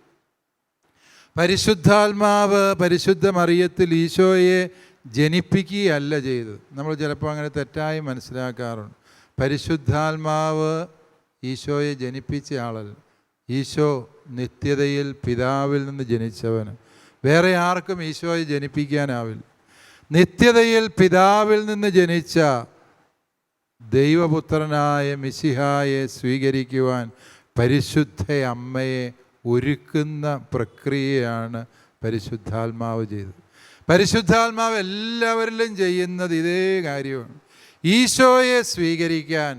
പരിശുദ്ധാത്മാവ് പരിശുദ്ധ മറിയത്തിൽ ഈശോയെ ജനിപ്പിക്കുകയല്ല ചെയ്തത്. നമ്മൾ ചിലപ്പോൾ അങ്ങനെ തെറ്റായി മനസ്സിലാക്കാറുണ്ട്. പരിശുദ്ധാത്മാവ് ഈശോയെ ജനിപ്പിച്ച ആളല്ല. ഈശോ നിത്യതയിൽ പിതാവിൽ നിന്ന് ജനിച്ചവന്. വേറെ ആർക്കും ഈശോയെ ജനിപ്പിക്കാനാവില്ല. നിത്യതയിൽ പിതാവിൽ നിന്ന് ജനിച്ച ദൈവപുത്രനായ മിശിഹായെ സ്വീകരിക്കുവാൻ പരിശുദ്ധ അമ്മയെ ഒരുക്കുന്ന പ്രക്രിയയാണ് പരിശുദ്ധാത്മാവ് ചെയ്തത്. പരിശുദ്ധാത്മാവ് എല്ലാവരിലും ചെയ്യുന്നത് ഇതേ കാര്യമാണ്. ഈശോയെ സ്വീകരിക്കാൻ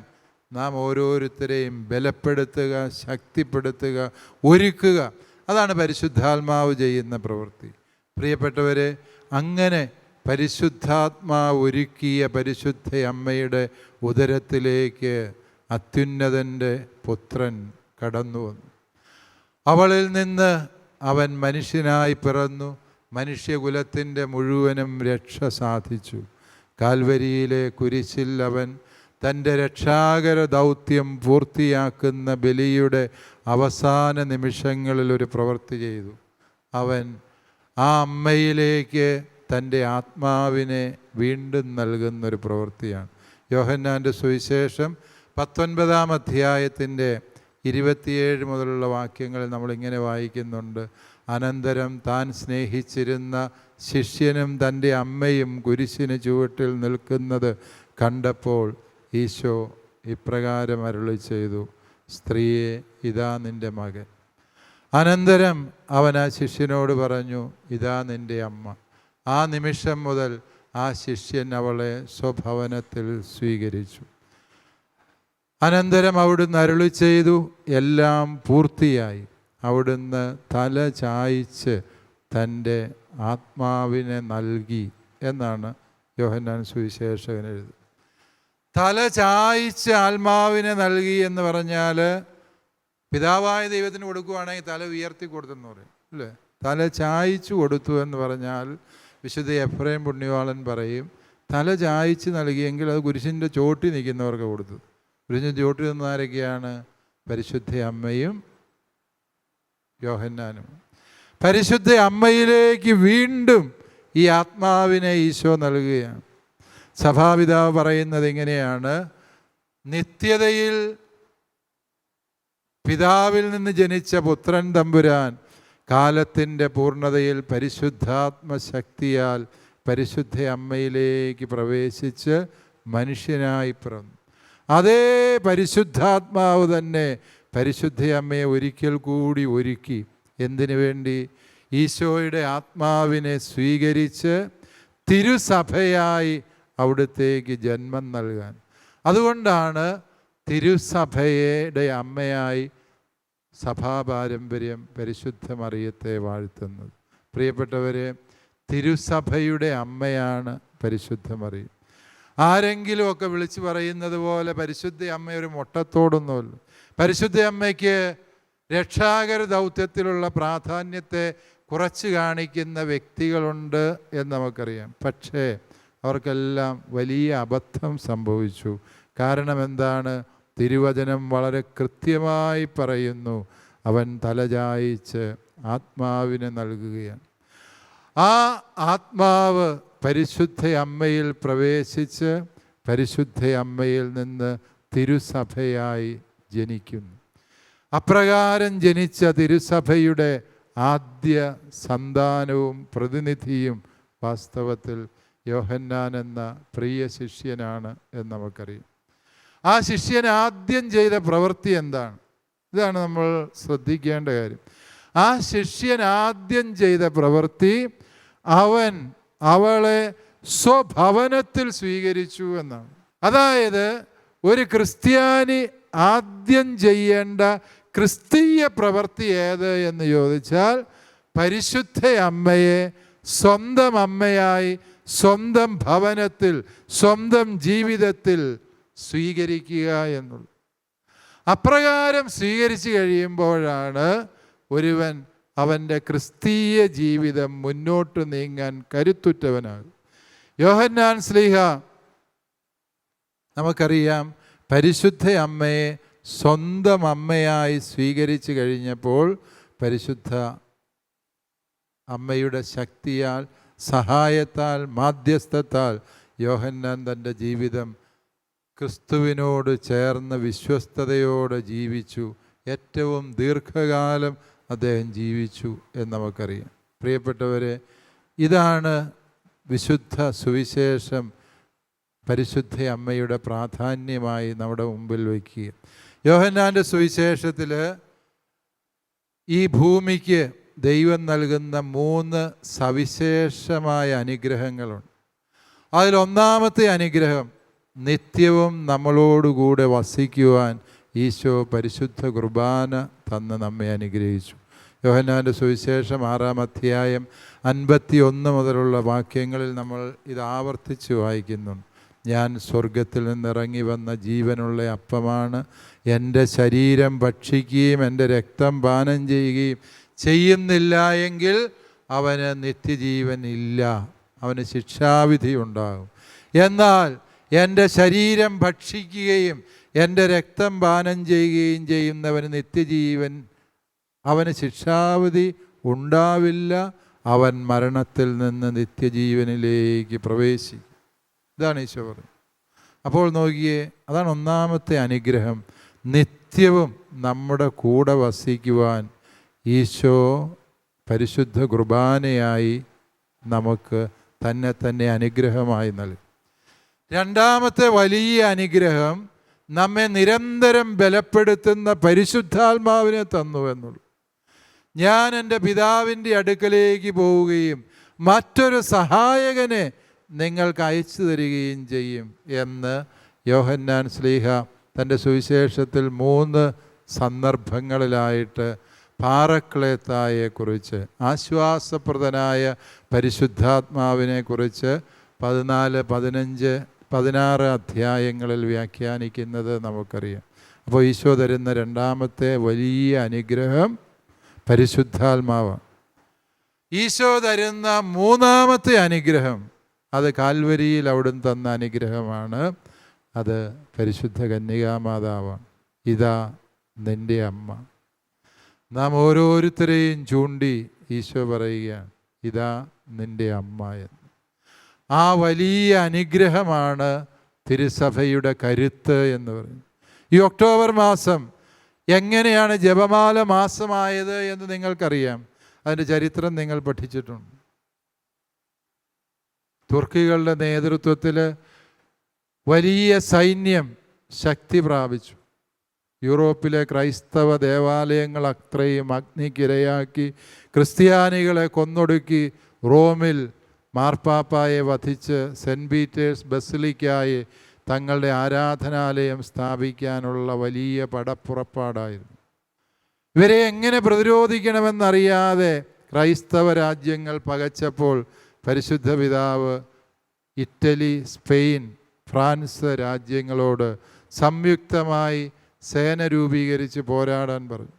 നാം ഓരോരുത്തരെയും ബലപ്പെടുത്തുക, ശക്തിപ്പെടുത്തുക, ഒരുക്കുക. അതാണ് പരിശുദ്ധാത്മാവ് ചെയ്യുന്ന പ്രവൃത്തി. പ്രിയപ്പെട്ടവരെ, അങ്ങനെ പരിശുദ്ധാത്മാവ് ഒരുക്കിയ പരിശുദ്ധ അമ്മയുടെ ഉദരത്തിലേക്ക് അത്യുന്നതൻ്റെ പുത്രൻ കടന്നു വന്നു. അവളിൽ നിന്ന് അവൻ മനുഷ്യനായി പിറന്നു. മനുഷ്യകുലത്തിൻ്റെ മുഴുവനും രക്ഷ സാധിച്ചു. കാൽവരിയിലെ കുരിശിൽ അവൻ തൻ്റെ രക്ഷാകര ദൗത്യം പൂർത്തിയാക്കുന്ന ബലിയുടെ അവസാന നിമിഷങ്ങളിൽ ഒരു പ്രവൃത്തി ചെയ്തു. അവൻ ആ അമ്മയിലേക്ക് തൻ്റെ ആത്മാവിനെ വീണ്ടും നൽകുന്നൊരു പ്രവൃത്തിയാണ്. യോഹന്നാൻ്റെ സുവിശേഷം 19-ാം അധ്യായത്തിൻ്റെ 27 മുതലുള്ള വാക്യങ്ങളിൽ നമ്മളിങ്ങനെ വായിക്കുന്നുണ്ട്. അനന്തരം താൻ സ്നേഹിച്ചിരുന്ന ശിഷ്യനും തൻ്റെ അമ്മയും കുരിശിന് ചുവട്ടിൽ നിൽക്കുന്നത് കണ്ടപ്പോൾ ഈശോ ഇപ്രകാരം അരുളി ചെയ്തു, സ്ത്രീയെ, ഇതാ നിൻ്റെ മകൻ. അനന്തരം അവൻ ആ ശിഷ്യനോട് പറഞ്ഞു, ഇതാ നിൻ്റെ അമ്മ. ആ നിമിഷം മുതൽ ആ ശിഷ്യൻ അവളെ സ്വഭവനത്തിൽ സ്വീകരിച്ചു. അനന്തരം അവിടുന്ന് അരുളി ചെയ്തു, എല്ലാം പൂർത്തിയായി. അവിടുന്ന് തല ചായ്ച്ച് തൻ്റെ ആത്മാവിനെ നൽകി എന്നാണ് യോഹന്നാൻ സുവിശേഷകൻ എഴുതുന്നത്. തല ചായ്ച്ച് ആത്മാവിനെ നൽകി എന്ന് പറഞ്ഞാൽ, പിതാവായ ദൈവത്തിന് കൊടുക്കുകയാണെങ്കിൽ തല ഉയർത്തി കൊടുത്തെന്ന് പറയും അല്ലേ. തല ചായ്ച്ചു കൊടുത്തു എന്ന് പറഞ്ഞാൽ വിശുദ്ധ എഫ്രേം പുണ്യവാളൻ പറയും, തല ചായ്ച്ച് നൽകിയെങ്കിൽ അത് കുരിശിൻ്റെ ചോട്ടി നിൽക്കുന്നവർക്ക് കൊടുത്തു. കുരിശിൻ്റെ ചോട്ടി നിന്നാരൊക്കെയാണ്? പരിശുദ്ധ അമ്മയും യോഹന്നാനും. പരിശുദ്ധ അമ്മയിലേക്ക് വീണ്ടും ഈ ആത്മാവിനെ ഈശോ നൽകുകയാണ്. സഭാപിതാവ് പറയുന്നത് ഇങ്ങനെയാണ്, നിത്യതയിൽ പിതാവിൽ നിന്ന് ജനിച്ച പുത്രൻ തമ്പുരാൻ കാലത്തിൻ്റെ പൂർണ്ണതയിൽ പരിശുദ്ധാത്മശക്തിയാൽ പരിശുദ്ധ അമ്മയിലേക്ക് പ്രവേശിച്ച് മനുഷ്യനായി പിറന്നു. അതേ പരിശുദ്ധാത്മാവ് തന്നെ പരിശുദ്ധ അമ്മയെ ഒരിക്കൽ കൂടി ഒരുക്കി. എന്തിനു വേണ്ടി? ഈശോയുടെ ആത്മാവിനെ സ്വീകരിച്ച് തിരുസഭയായി അവിടുത്തേക്ക് ജന്മം നൽകാൻ. അതുകൊണ്ടാണ് തിരുസഭയുടെ അമ്മയായി സഭാപാരമ്പര്യം പരിശുദ്ധ മറിയത്തെ വാഴ്ത്തുന്നത്. പ്രിയപ്പെട്ടവരെ, തിരുസഭയുടെ അമ്മയാണ് പരിശുദ്ധ മറിയം. ആരെങ്കിലുമൊക്കെ വിളിച്ചു പറയുന്നത് പോലെ പരിശുദ്ധ അമ്മ ഒരു മുട്ടത്തോടൊന്നുമല്ല. പരിശുദ്ധ അമ്മയ്ക്ക് രക്ഷാകര ദൗത്യത്തിലുള്ള പ്രാധാന്യത്തെ കുറച്ച് കാണിക്കുന്ന വ്യക്തികളുണ്ട് എന്ന് നമുക്കറിയാം. പക്ഷേ അവർക്കെല്ലാം വലിയ അബദ്ധം സംഭവിച്ചു. കാരണം എന്താണ്? തിരുവചനം വളരെ കൃത്യമായി പറയുന്നു, അവൻ തലചായിച്ച് ആത്മാവിനെ നൽകുകയാണ്. ആ ആത്മാവ് പരിശുദ്ധ അമ്മയിൽ പ്രവേശിച്ച് പരിശുദ്ധ അമ്മയിൽ നിന്ന് തിരുസഭയായി ജനിക്കുന്നു. അപ്രകാരം ജനിച്ച തിരുസഭയുടെ ആദ്യ സന്താനവും പ്രതിനിധിയും വാസ്തവത്തിൽ യോഹന്നാൻ എന്ന പ്രിയ ശിഷ്യനാണ് എന്ന് നമുക്കറിയാം. ആ ശിഷ്യൻ ആദ്യം ചെയ്ത പ്രവൃത്തി എന്താണ്? ഇതാണ് നമ്മൾ ശ്രദ്ധിക്കേണ്ട കാര്യം. ആ ശിഷ്യൻ ആദ്യം ചെയ്ത പ്രവൃത്തി, അവൻ അവളെ സ്വഭവനത്തിൽ സ്വീകരിച്ചു എന്നാണ്. അതായത് ഒരു ക്രിസ്ത്യാനി ആദ്യം ചെയ്യേണ്ട ക്രിസ്തീയ പ്രവൃത്തി ഏത് എന്ന് ചോദിച്ചാൽ, പരിശുദ്ധ അമ്മയെ സ്വന്തം അമ്മയായി സ്വന്തം ഭവനത്തിൽ സ്വന്തം ജീവിതത്തിൽ സ്വീകരിക്കുക എന്നുള്ളത്. അപ്രകാരം സ്വീകരിച്ചു കഴിയുമ്പോഴാണ് ഒരുവൻ അവൻ്റെ ക്രിസ്തീയ ജീവിതം മുന്നോട്ട് നീങ്ങാൻ കരുത്തുറ്റവനാകും. യോഹന്നാൻ ശ്ലീഹ, നമുക്കറിയാം, പരിശുദ്ധ അമ്മയെ സ്വന്തം അമ്മയായി സ്വീകരിച്ചു കഴിഞ്ഞപ്പോൾ പരിശുദ്ധ അമ്മയുടെ ശക്തിയാൽ, സഹായത്താൽ, മാധ്യസ്ഥത്താൽ യോഹന്നാൻ തൻ്റെ ജീവിതം ക്രിസ്തുവിനോട് ചേർന്ന് വിശ്വസ്തയോടെ ജീവിച്ചു. ഏറ്റവും ദീർഘകാലം അദ്ദേഹം ജീവിച്ചു എന്ന് നമുക്കറിയാം. പ്രിയപ്പെട്ടവരെ, ഇതാണ് വിശുദ്ധ സുവിശേഷം പരിശുദ്ധ അമ്മയുടെ പ്രാധാന്യമായി നമ്മുടെ മുമ്പിൽ വയ്ക്കുക. യോഹന്നാൻ്റെ സുവിശേഷത്തിൽ ഈ ഭൂമിക്ക് ദൈവം നൽകുന്ന 3 സവിശേഷമായ അനുഗ്രഹങ്ങളുണ്ട്. അതിലൊന്നാമത്തെ അനുഗ്രഹം, നിത്യവും നമ്മളോടുകൂടെ വസിക്കുവാൻ ഈശോ പരിശുദ്ധ കുർബാന തന്ന് നമ്മെ അനുഗ്രഹിച്ചു. യോഹന്നാൻ്റെ സുവിശേഷം 6-ാം അധ്യായം 51 മുതലുള്ള വാക്യങ്ങളിൽ നമ്മൾ ഇത് ആവർത്തിച്ച് വായിക്കുന്നുണ്ട്. ഞാൻ സ്വർഗത്തിൽ നിന്നിറങ്ങി വന്ന ജീവനുള്ള അപ്പമാണ്. എൻ്റെ ശരീരം ഭക്ഷിക്കുകയും എൻ്റെ രക്തം പാനം ചെയ്യുകയും ചെയ്യുന്നില്ല എങ്കിൽ അവന് നിത്യജീവൻ ഇല്ല, അവന് ശിക്ഷാവിധി ഉണ്ടാകും. എന്നാൽ എൻ്റെ ശരീരം ഭക്ഷിക്കുകയും എൻ്റെ രക്തം പാനം ചെയ്യുകയും ചെയ്യുന്നവന് നിത്യജീവൻ, അവന് ശിക്ഷാവിധി ഉണ്ടാവില്ല, അവൻ മരണത്തിൽ നിന്ന് നിത്യജീവനിലേക്ക് പ്രവേശിക്കും. ഇതാണ് ഈശോ പറയുന്നത്. അപ്പോൾ നോക്കിയേ, അതാണ് ഒന്നാമത്തെ അനുഗ്രഹം. നിത്യവും നമ്മുടെ കൂടെ വസിക്കുവാൻ ഈശോ പരിശുദ്ധ കുർബാനയായി നമുക്ക് തന്നെ അനുഗ്രഹമായി നൽകും. രണ്ടാമത്തെ വലിയ അനുഗ്രഹം, നമ്മെ നിരന്തരം ബലപ്പെടുത്തുന്ന പരിശുദ്ധാത്മാവിനെ തന്നു എന്നുള്ളൂ. ഞാൻ എൻ്റെ പിതാവിൻ്റെ അടുക്കലേക്ക് പോവുകയും മറ്റൊരു സഹായകനെ നിങ്ങൾക്ക് അയച്ചു തരികയും ചെയ്യും എന്ന് യോഹന്നാൻ ശ്ലീഹ തൻ്റെ സുവിശേഷത്തിൽ 3 സന്ദർഭങ്ങളിലായിട്ട് പാറക്ലേത്തായെക്കുറിച്ച്, ആശ്വാസപ്രദനായ പരിശുദ്ധാത്മാവിനെക്കുറിച്ച് 14, 15, 16 അധ്യായങ്ങളിൽ വ്യാഖ്യാനിക്കുന്നത് നമുക്കറിയാം. അപ്പോൾ ഈശോ തരുന്ന രണ്ടാമത്തെ വലിയ അനുഗ്രഹം പരിശുദ്ധാത്മാവാണ്. ഈശോ തരുന്ന മൂന്നാമത്തെ അനുഗ്രഹം, അത് കാൽവരിയിൽ അവിടുന്ന് തന്ന അനുഗ്രഹമാണ്. അത് പരിശുദ്ധ കന്യകാമാതാവാണ്. ഇതാ നിൻ്റെ അമ്മ. നാം ഓരോരുത്തരെയും ചൂണ്ടി ഈശോ പറയുകയാണ്, ഇതാ നിൻ്റെ അമ്മ എന്ന്. ആ വലിയ അനുഗ്രഹമാണ് തിരുസഭയുടെ കരുത്ത് എന്ന് പറയുന്നത്. ഈ ഒക്ടോബർ മാസം എങ്ങനെയാണ് ജപമാല മാസമായത് എന്ന് നിങ്ങൾക്കറിയാം. അതിൻ്റെ ചരിത്രം നിങ്ങൾ പഠിച്ചിട്ടുണ്ട്. തുർക്കികളുടെ നേതൃത്വത്തിൽ വലിയ സൈന്യം ശക്തി പ്രാപിച്ചു. യൂറോപ്പിലെ ക്രൈസ്തവ ദേവാലയങ്ങൾ അത്രയും അഗ്നിക്കിരയാക്കി ക്രിസ്ത്യാനികളെ കൊന്നൊടുക്കി റോമിൽ മാർപ്പാപ്പായെ വധിച്ച് സെൻറ്റ് പീറ്റേഴ്സ് ബസിലിക്കായി തങ്ങളുടെ ആരാധനാലയം സ്ഥാപിക്കാനുള്ള വലിയ പടപ്പുറപ്പാടായിരുന്നു. ഇവരെ എങ്ങനെ പ്രതിരോധിക്കണമെന്നറിയാതെ ക്രൈസ്തവ രാജ്യങ്ങൾ പകച്ചപ്പോൾ പരിശുദ്ധ പിതാവ് ഇറ്റലി, സ്പെയിൻ, ഫ്രാൻസ് രാജ്യങ്ങളോട് സംയുക്തമായി സേന രൂപീകരിച്ച് പോരാടാൻ പറഞ്ഞു.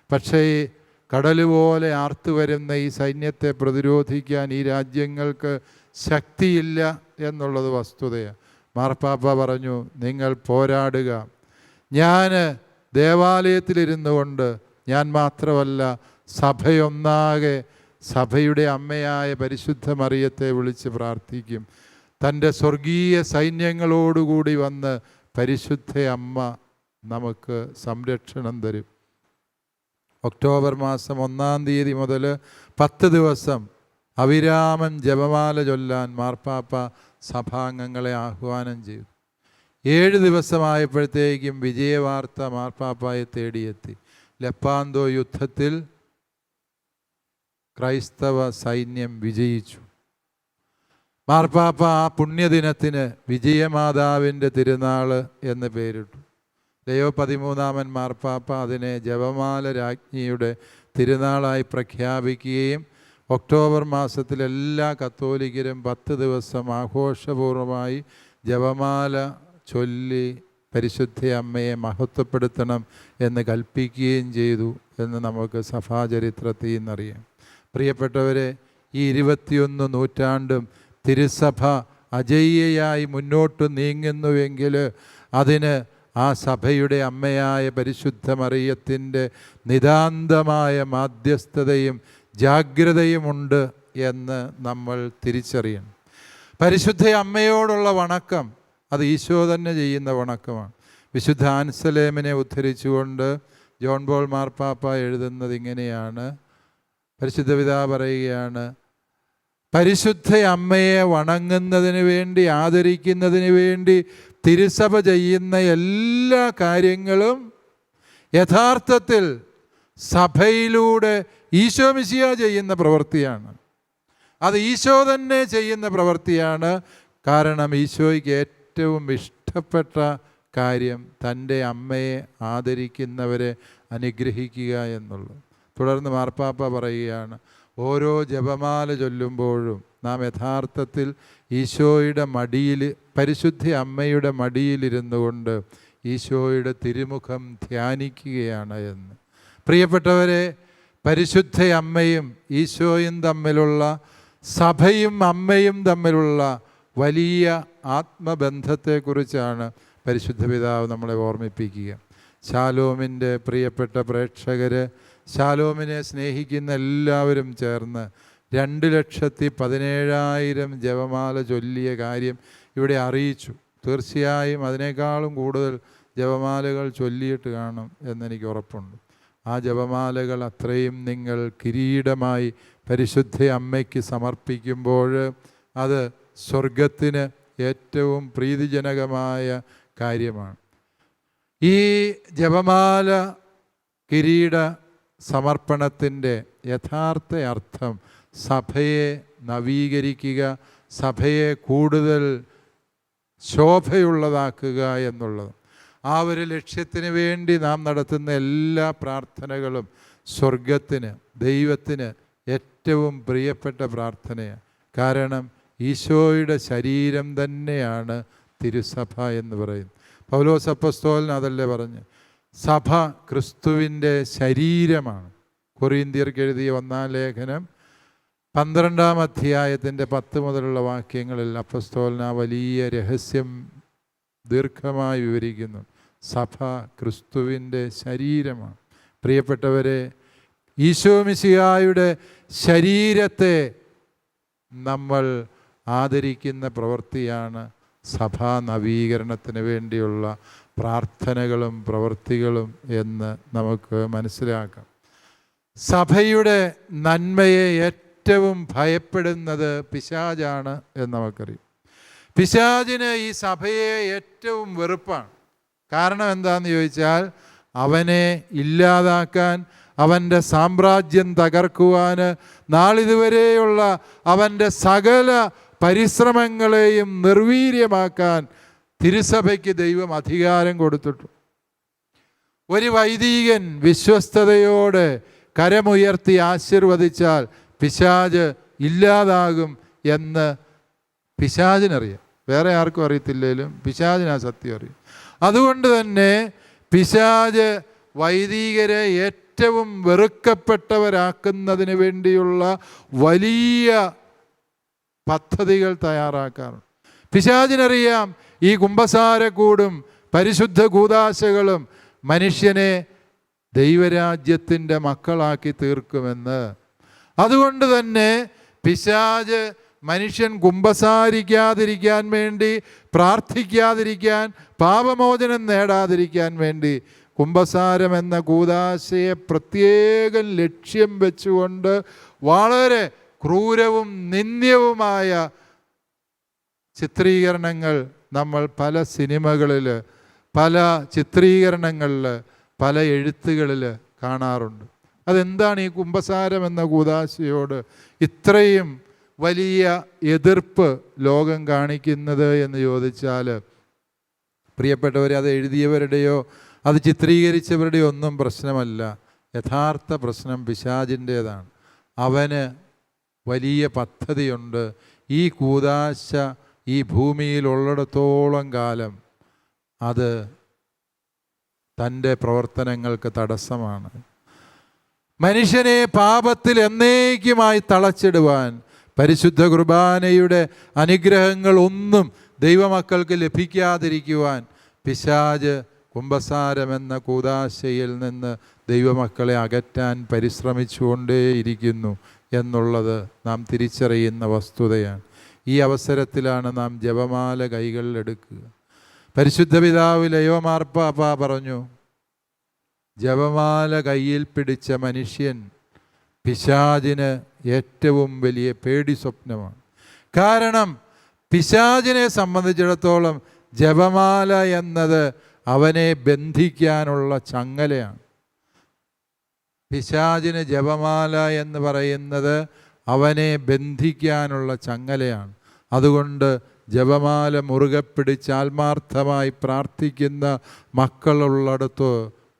പക്ഷേ കടലുപോലെ ആർത്തുവരുന്ന ഈ സൈന്യത്തെ പ്രതിരോധിക്കാൻ ഈ രാജ്യങ്ങൾക്ക് ശക്തിയില്ല എന്നുള്ളത് വസ്തുതയാണ്. മാർപ്പാപ്പ പറഞ്ഞു, നിങ്ങൾ പോരാടുക. ഞാൻ ദേവാലയത്തിലിരുന്നു കൊണ്ട്, ഞാൻ മാത്രമല്ല സഭയൊന്നാകെ സഭയുടെ അമ്മയായ പരിശുദ്ധ മറിയത്തെ വിളിച്ച് പ്രാർത്ഥിക്കും. തൻ്റെ സ്വർഗീയ സൈന്യങ്ങളോടുകൂടി വന്ന് പരിശുദ്ധ അമ്മ നമുക്ക് സംരക്ഷണം തരും. ഒക്ടോബർ മാസം 1 തീയതി മുതൽ 10 ദിവസം അവിരാമം ജപമാല ചൊല്ലാൻ മാർപ്പാപ്പ സഭാംഗങ്ങളെ ആഹ്വാനം ചെയ്തു. 7 ദിവസമായപ്പോഴത്തേക്കും വിജയവാർത്ത മാർപ്പാപ്പയെ തേടിയെത്തി. ലെപ്പാന്തോ യുദ്ധത്തിൽ ക്രൈസ്തവ സൈന്യം വിജയിച്ചു. മാർപ്പാപ്പ ആ പുണ്യദിനത്തിന് വിജയമാതാവിൻ്റെ തിരുനാൾ എന്ന് പേരിട്ടു. ലയോ 13 മാർപ്പാപ്പ അതിനെ ജപമാല രാജ്ഞിയുടെ തിരുനാളായി പ്രഖ്യാപിക്കുകയും ഒക്ടോബർ മാസത്തിൽ എല്ലാ കത്തോലിക്കരും 10 ദിവസം ആഘോഷപൂർവമായി ജപമാല ചൊല്ലി പരിശുദ്ധ അമ്മയെ മഹത്വപ്പെടുത്തണം എന്ന് കൽപ്പിക്കുകയും ചെയ്തു എന്ന് നമുക്ക് സഭാചരിത്രത്തിൽ നിന്നറിയാം. പ്രിയപ്പെട്ടവരെ, ഈ 21 നൂറ്റാണ്ടും തിരുസഭ അജയ്യയായി മുന്നോട്ട് നീങ്ങുന്നുവെങ്കിൽ അതിന് ആ സഭയുടെ അമ്മയായ പരിശുദ്ധ മറിയത്തിൻ്റെ നിതാന്തമായ മാധ്യസ്ഥതയും ജാഗ്രതയുമുണ്ട് എന്ന് നമ്മൾ തിരിച്ചറിയണം. പരിശുദ്ധ അമ്മയോടുള്ള വണക്കം അത് ഈശോ തന്നെ ചെയ്യുന്ന വണക്കമാണ്. വിശുദ്ധ ആൻസലേമിനെ ഉദ്ധരിച്ചുകൊണ്ട് ജോൺ പോൾ മാർപ്പാപ്പ എഴുതുന്നത് ഇങ്ങനെയാണ്. പരിശുദ്ധ പിതാവ് പറയുകയാണ്, പരിശുദ്ധ അമ്മയെ വണങ്ങുന്നതിന് വേണ്ടി, ആദരിക്കുന്നതിന് വേണ്ടി തിരുസഭ ചെയ്യുന്ന എല്ലാ കാര്യങ്ങളും യഥാർത്ഥത്തിൽ സഭയിലൂടെ ഈശോ മിശിഹ ചെയ്യുന്ന പ്രവൃത്തിയാണ്. അത് ഈശോ തന്നെ ചെയ്യുന്ന പ്രവൃത്തിയാണ്. കാരണം ഈശോയ്ക്ക് ഏറ്റവും ഇഷ്ടപ്പെട്ട കാര്യം തൻ്റെ അമ്മയെ ആദരിക്കുന്നവരെ അനുഗ്രഹിക്കുക എന്നുള്ളത്. തുടർന്ന് മാർപ്പാപ്പ പറയുകയാണ്, ഓരോ ജപമാല ചൊല്ലുമ്പോഴും നാം യഥാർത്ഥത്തിൽ ഈശോയുടെ മടിയിൽ, പരിശുദ്ധ അമ്മയുടെ മടിയിലിരുന്നു കൊണ്ട് ഈശോയുടെ തിരുമുഖം ധ്യാനിക്കുകയാണ് എന്ന്. പ്രിയപ്പെട്ടവരെ, പരിശുദ്ധ അമ്മയും ഈശോയും തമ്മിലുള്ള, സഭയും അമ്മയും തമ്മിലുള്ള വലിയ ആത്മബന്ധത്തെക്കുറിച്ചാണ് പരിശുദ്ധ പിതാവ് നമ്മളെ ഓർമ്മിപ്പിക്കുക. ശാലോമിൻ്റെ പ്രിയപ്പെട്ട പ്രേക്ഷകർ, ശാലോമിനെ സ്നേഹിക്കുന്ന എല്ലാവരും ചേർന്ന് 2,17,000 ജപമാല ചൊല്ലിയ കാര്യം ഇവിടെ അറിയിച്ചു. തീർച്ചയായും അതിനേക്കാളും കൂടുതൽ ജപമാലകൾ ചൊല്ലിയിട്ട് കാണും എന്നെനിക്ക് ഉറപ്പുണ്ട്. ആ ജപമാലകൾ അത്രയും നിങ്ങൾ കിരീടമായി പരിശുദ്ധ അമ്മയ്ക്ക് സമർപ്പിക്കുമ്പോൾ അത് സ്വർഗത്തിന് ഏറ്റവും പ്രീതിജനകമായ കാര്യമാണ്. ഈ ജപമാല കിരീട സമർപ്പണത്തിൻ്റെ യഥാർത്ഥ അർത്ഥം സഭയെ നവീകരിക്കുക, സഭയെ കൂടുതൽ ശോഭയുള്ളതാക്കുക എന്നുള്ളത്. ആ ഒരു ലക്ഷ്യത്തിന് വേണ്ടി നാം നടത്തുന്ന എല്ലാ പ്രാർത്ഥനകളും സ്വർഗത്തിന്, ദൈവത്തിന് ഏറ്റവും പ്രിയപ്പെട്ട പ്രാർത്ഥനയാണ്. കാരണം ഈശോയുടെ ശരീരം തന്നെയാണ് തിരുസഭ എന്ന് പറയുന്നത്. പൗലോസ് അപ്പോസ്തലൻ അതല്ലേ പറഞ്ഞു, സഭ ക്രിസ്തുവിൻ്റെ ശരീരമാണ്. കൊറിന്ത്യർക്ക് എഴുതിയ 1 ലേഖനം 12 അധ്യായത്തിൻ്റെ 10 മുതലുള്ള വാക്യങ്ങളിൽ അപ്പോസ്തലൻ ആ വലിയ രഹസ്യം ദീർഘമായി വിവരിക്കുന്നു. സഭ ക്രിസ്തുവിൻ്റെ ശരീരമാണ്. പ്രിയപ്പെട്ടവരെ, ഈശോ മിശിഹായുടെ ശരീരത്തെ നമ്മൾ ആദരിക്കുന്ന പ്രവൃത്തിയാണ് സഭാ നവീകരണത്തിന് വേണ്ടിയുള്ള പ്രാർത്ഥനകളും പ്രവൃത്തികളും എന്ന് നമുക്ക് മനസ്സിലാക്കാം. സഭയുടെ നന്മയെ ഏറ്റവും ഭയപ്പെടുന്നത് പിശാചാണ് എന്ന് നമുക്കറിയാം. പിശാചിന് ഈ സഭയെ ഏറ്റവും വെറുപ്പാണ്. കാരണം എന്താണെന്ന് ചോദിച്ചാൽ അവനെ ഇല്ലാതാക്കാൻ, അവൻ്റെ സാമ്രാജ്യം തകർക്കുവാൻ, നാളിതുവരെയുള്ള അവൻ്റെ സകല പരിശ്രമങ്ങളെയും നിർവീര്യമാക്കാൻ തിരുസഭയ്ക്ക് ദൈവം അധികാരം കൊടുത്തിട്ടു. ഒരു വൈദികൻ വിശ്വസ്തയോടെ കരമുയർത്തി ആശീർവദിച്ചാൽ പിശാച് ഇല്ലാതാകും എന്ന് പിശാചിനറിയാം. വേറെ ആർക്കും അറിയത്തില്ലേലും പിശാചിന് ആ സത്യം അറിയും. അതുകൊണ്ട് തന്നെ പിശാച് വൈദികരെ ഏറ്റവും വെറുക്കപ്പെട്ടവരാക്കുന്നതിന് വേണ്ടിയുള്ള വലിയ പദ്ധതികൾ തയ്യാറാക്കാറുണ്ട്. പിശാചിനറിയാം ഈ കുമ്പസാരക്കൂടും പരിശുദ്ധ കൂദാശകളും മനുഷ്യനെ ദൈവരാജ്യത്തിൻ്റെ മക്കളാക്കി തീർക്കുമെന്ന്. അതുകൊണ്ട് തന്നെ പിശാച് മനുഷ്യൻ കുമ്പസാരിക്കാതിരിക്കാൻ വേണ്ടി, പ്രാർത്ഥിക്കാതിരിക്കാൻ, പാപമോചനം നേടാതിരിക്കാൻ വേണ്ടി കുമ്പസാരം എന്ന കൂദാശയെ പ്രത്യേകം ലക്ഷ്യം വെച്ചുകൊണ്ട് വളരെ ക്രൂരവും നിന്ദ്യവുമായ ചിത്രീകരണങ്ങൾ നമ്മൾ പല സിനിമകളിൽ, പല ചിത്രീകരണങ്ങളിൽ, പല എഴുത്തുകളിൽ കാണാറുണ്ട്. അതെന്താണ് ഈ കുമ്പസാരം എന്ന കൂദാശയോട് ഇത്രയും വലിയ എതിർപ്പ് ലോകം കാണിക്കുന്നത് എന്ന് ചോദിച്ചാൽ, പ്രിയപ്പെട്ടവരെ, അത് എഴുതിയവരുടെയോ അത് ചിത്രീകരിച്ചവരുടെയോ ഒന്നും പ്രശ്നമല്ല. യഥാർത്ഥ പ്രശ്നം പിശാചിൻ്റേതാണ്. അവന് വലിയ പദ്ധതിയുണ്ട്. ഈ കൂദാശ ഈ ഭൂമിയിലുള്ളിടത്തോളം കാലം അത് തൻ്റെ പ്രവർത്തനങ്ങൾക്ക് തടസ്സമാണ്. മനുഷ്യനെ പാപത്തിൽ എന്നേക്കുമായി തളച്ചിടുവാൻ പരിശുദ്ധ കുർബാനയുടെ അനുഗ്രഹങ്ങൾ ഒന്നും ദൈവമക്കൾക്ക് ലഭിക്കാതിരിക്കുവാൻ പിശാച് കുമ്പസാരമെന്ന കൂദാശയിൽ നിന്ന് ദൈവമക്കളെ അകറ്റാൻ പരിശ്രമിച്ചുകൊണ്ടേയിരിക്കുന്നു എന്നുള്ളത് നാം തിരിച്ചറിയുന്ന വസ്തുതയാണ്. ഈ അവസരത്തിലാണ് നാം ജപമാല കൈകളിലെടുക്കുക. പരിശുദ്ധ പിതാവ് ലയോ മാർപ്പാപ്പ പറഞ്ഞു, ജപമാല കയ്യിൽ പിടിച്ച മനുഷ്യൻ പിശാചിന് ഏറ്റവും വലിയ പേടി സ്വപ്നമാണ്. കാരണം പിശാചിനെ സംബന്ധിച്ചിടത്തോളം ജപമാല എന്നത് അവനെ ബന്ധിക്കാനുള്ള ചങ്ങലയാണ്. പിശാചിന് ജപമാല എന്ന് പറയുന്നത് അവനെ ബന്ധിക്കാനുള്ള ചങ്ങലയാണ്. അതുകൊണ്ട് ജപമാല മുറുകെ പിടിച്ച് ആത്മാർത്ഥമായി പ്രാർത്ഥിക്കുന്ന മക്കളുള്ളിടത്ത്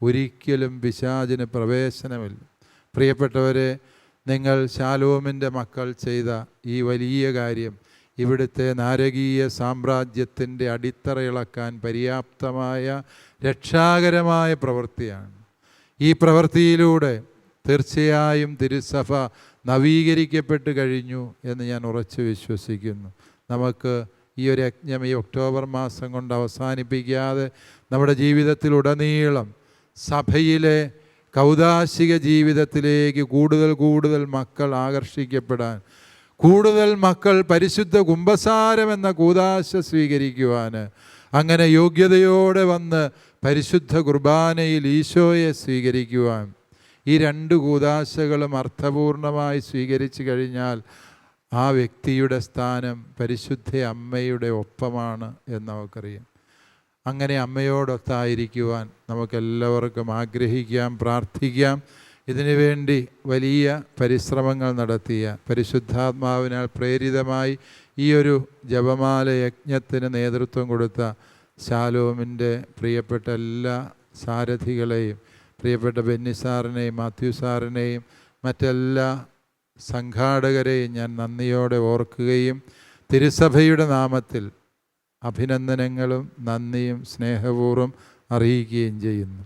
ഒരിക്കലും പിശാചിന് പ്രവേശനമില്ല. പ്രിയപ്പെട്ടവരെ, നിങ്ങൾ ശാലോമിൻ്റെ മക്കൾ ചെയ്ത ഈ വലിയ കാര്യം ഇവിടുത്തെ നാരകീയ സാമ്രാജ്യത്തിൻ്റെ അടിത്തറ ഇളക്കാൻ പര്യാപ്തമായ രക്ഷാകരമായ പ്രവൃത്തിയാണ്. ഈ പ്രവൃത്തിയിലൂടെ തീർച്ചയായും തിരുസഭ നവീകരിക്കപ്പെട്ട് കഴിഞ്ഞു എന്ന് ഞാൻ ഉറച്ചു വിശ്വസിക്കുന്നു. നമുക്ക് ഈ ഒരു യജ്ഞം ഈ ഒക്ടോബർ മാസം കൊണ്ട് അവസാനിപ്പിക്കാതെ നമ്മുടെ ജീവിതത്തിലുടനീളം സഭയിലെ കൗദാശിക ജീവിതത്തിലേക്ക് കൂടുതൽ മക്കൾ ആകർഷിക്കപ്പെടാൻ, കൂടുതൽ മക്കൾ പരിശുദ്ധ കുമ്പസാരം എന്ന കൂദാശ സ്വീകരിക്കുവാൻ, അങ്ങനെ യോഗ്യതയോടെ വന്ന് പരിശുദ്ധ കുർബാനയിൽ ഈശോയെ സ്വീകരിക്കുവാൻ, ഈ രണ്ട് കൂദാശകളും അർത്ഥപൂർണമായി സ്വീകരിച്ചു കഴിഞ്ഞാൽ ആ വ്യക്തിയുടെ സ്ഥാനം പരിശുദ്ധ അമ്മയുടെ ഒപ്പമാണ് എന്ന് നമുക്കറിയാം. അങ്ങനെ അമ്മയോടൊത്തായിരിക്കുവാൻ നമുക്കെല്ലാവർക്കും ആഗ്രഹിക്കാം, പ്രാർത്ഥിക്കാം. ഇതിനുവേണ്ടി വലിയ പരിശ്രമങ്ങൾ നടത്തിയ, പരിശുദ്ധാത്മാവിനാൽ പ്രേരിതമായി ഈ ഒരു ജപമാല യജ്ഞത്തിന് നേതൃത്വം കൊടുത്ത ശാലോമിൻ്റെ പ്രിയപ്പെട്ട എല്ലാ സാരഥികളെയും, പ്രിയപ്പെട്ട ബെന്നി സാറിനെയും മാത്യു സാറിനെയും മറ്റെല്ലാ സംഘാടകരെയും ഞാൻ നന്ദിയോടെ ഓർക്കുകയും തിരുസഭയുടെ നാമത്തിൽ അഭിനന്ദനങ്ങളും നന്ദിയും സ്നേഹപൂർവ്വം അറിയിക്കുകയും ചെയ്യുന്നു.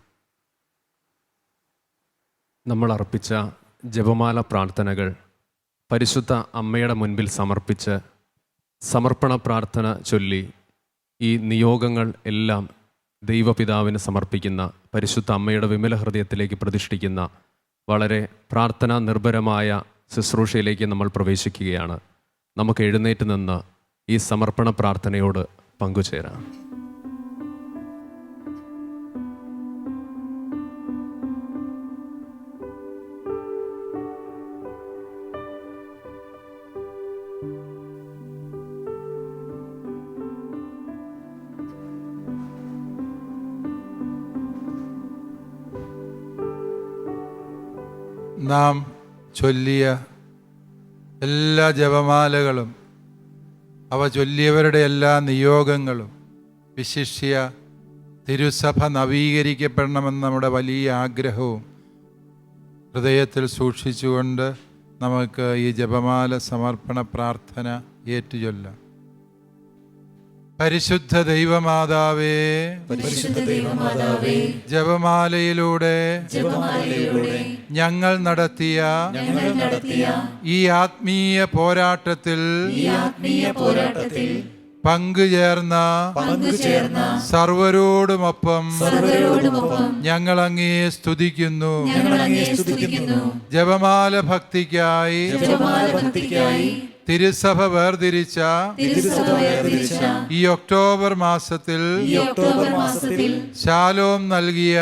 നമ്മൾ അർപ്പിച്ച ജപമാല പ്രാർത്ഥനകൾ പരിശുദ്ധ അമ്മയുടെ മുൻപിൽ സമർപ്പിച്ച് സമർപ്പണ പ്രാർത്ഥന ചൊല്ലി ഈ നിയോഗങ്ങൾ എല്ലാം ദൈവപിതാവിന് സമർപ്പിക്കുന്ന, പരിശുദ്ധ അമ്മയുടെ വിമല ഹൃദയത്തിലേക്ക് പ്രതിഷ്ഠിക്കുന്ന വളരെ പ്രാർത്ഥനാ നിർഭരമായ ശുശ്രൂഷയിലേക്ക് നമ്മൾ പ്രവേശിക്കുകയാണ്. നമുക്ക് എഴുന്നേറ്റ് നിന്ന് ഈ സമർപ്പണ പ്രാർത്ഥനയോട് പങ്കുചേരാം. നാം ചൊല്ലിയ എല്ലാ ജപമാലകളും അവ ചൊല്ലിയവരുടെ എല്ലാ നിയോഗങ്ങളും വിശിഷ്യ തിരുസഭ നവീകരിക്കപ്പെടണമെന്ന നമ്മുടെ വലിയ ആഗ്രഹവും ഹൃദയത്തിൽ സൂക്ഷിച്ചുകൊണ്ട് നമുക്ക് ഈ ജപമാല സമർപ്പണ പ്രാർത്ഥന ഏറ്റുചൊല്ലാം. പരിശുദ്ധ ദൈവമാതാവേ, പരിശുദ്ധ ദൈവമാതാവേ, ജപമാലയിലൂടെ ഞങ്ങൾ നടത്തിയ ഈ ആത്മീയ പോരാട്ടത്തിൽ പങ്കുചേർന്ന സർവരോടുമൊപ്പം ഞങ്ങൾ അങ്ങേ സ്തുതിക്കുന്നു. ജപമാല ഭക്തിക്കായി തിരുസഭ വേർതിരിച്ച ഈ ഒക്ടോബർ മാസത്തിൽ ശാലോം നൽകിയ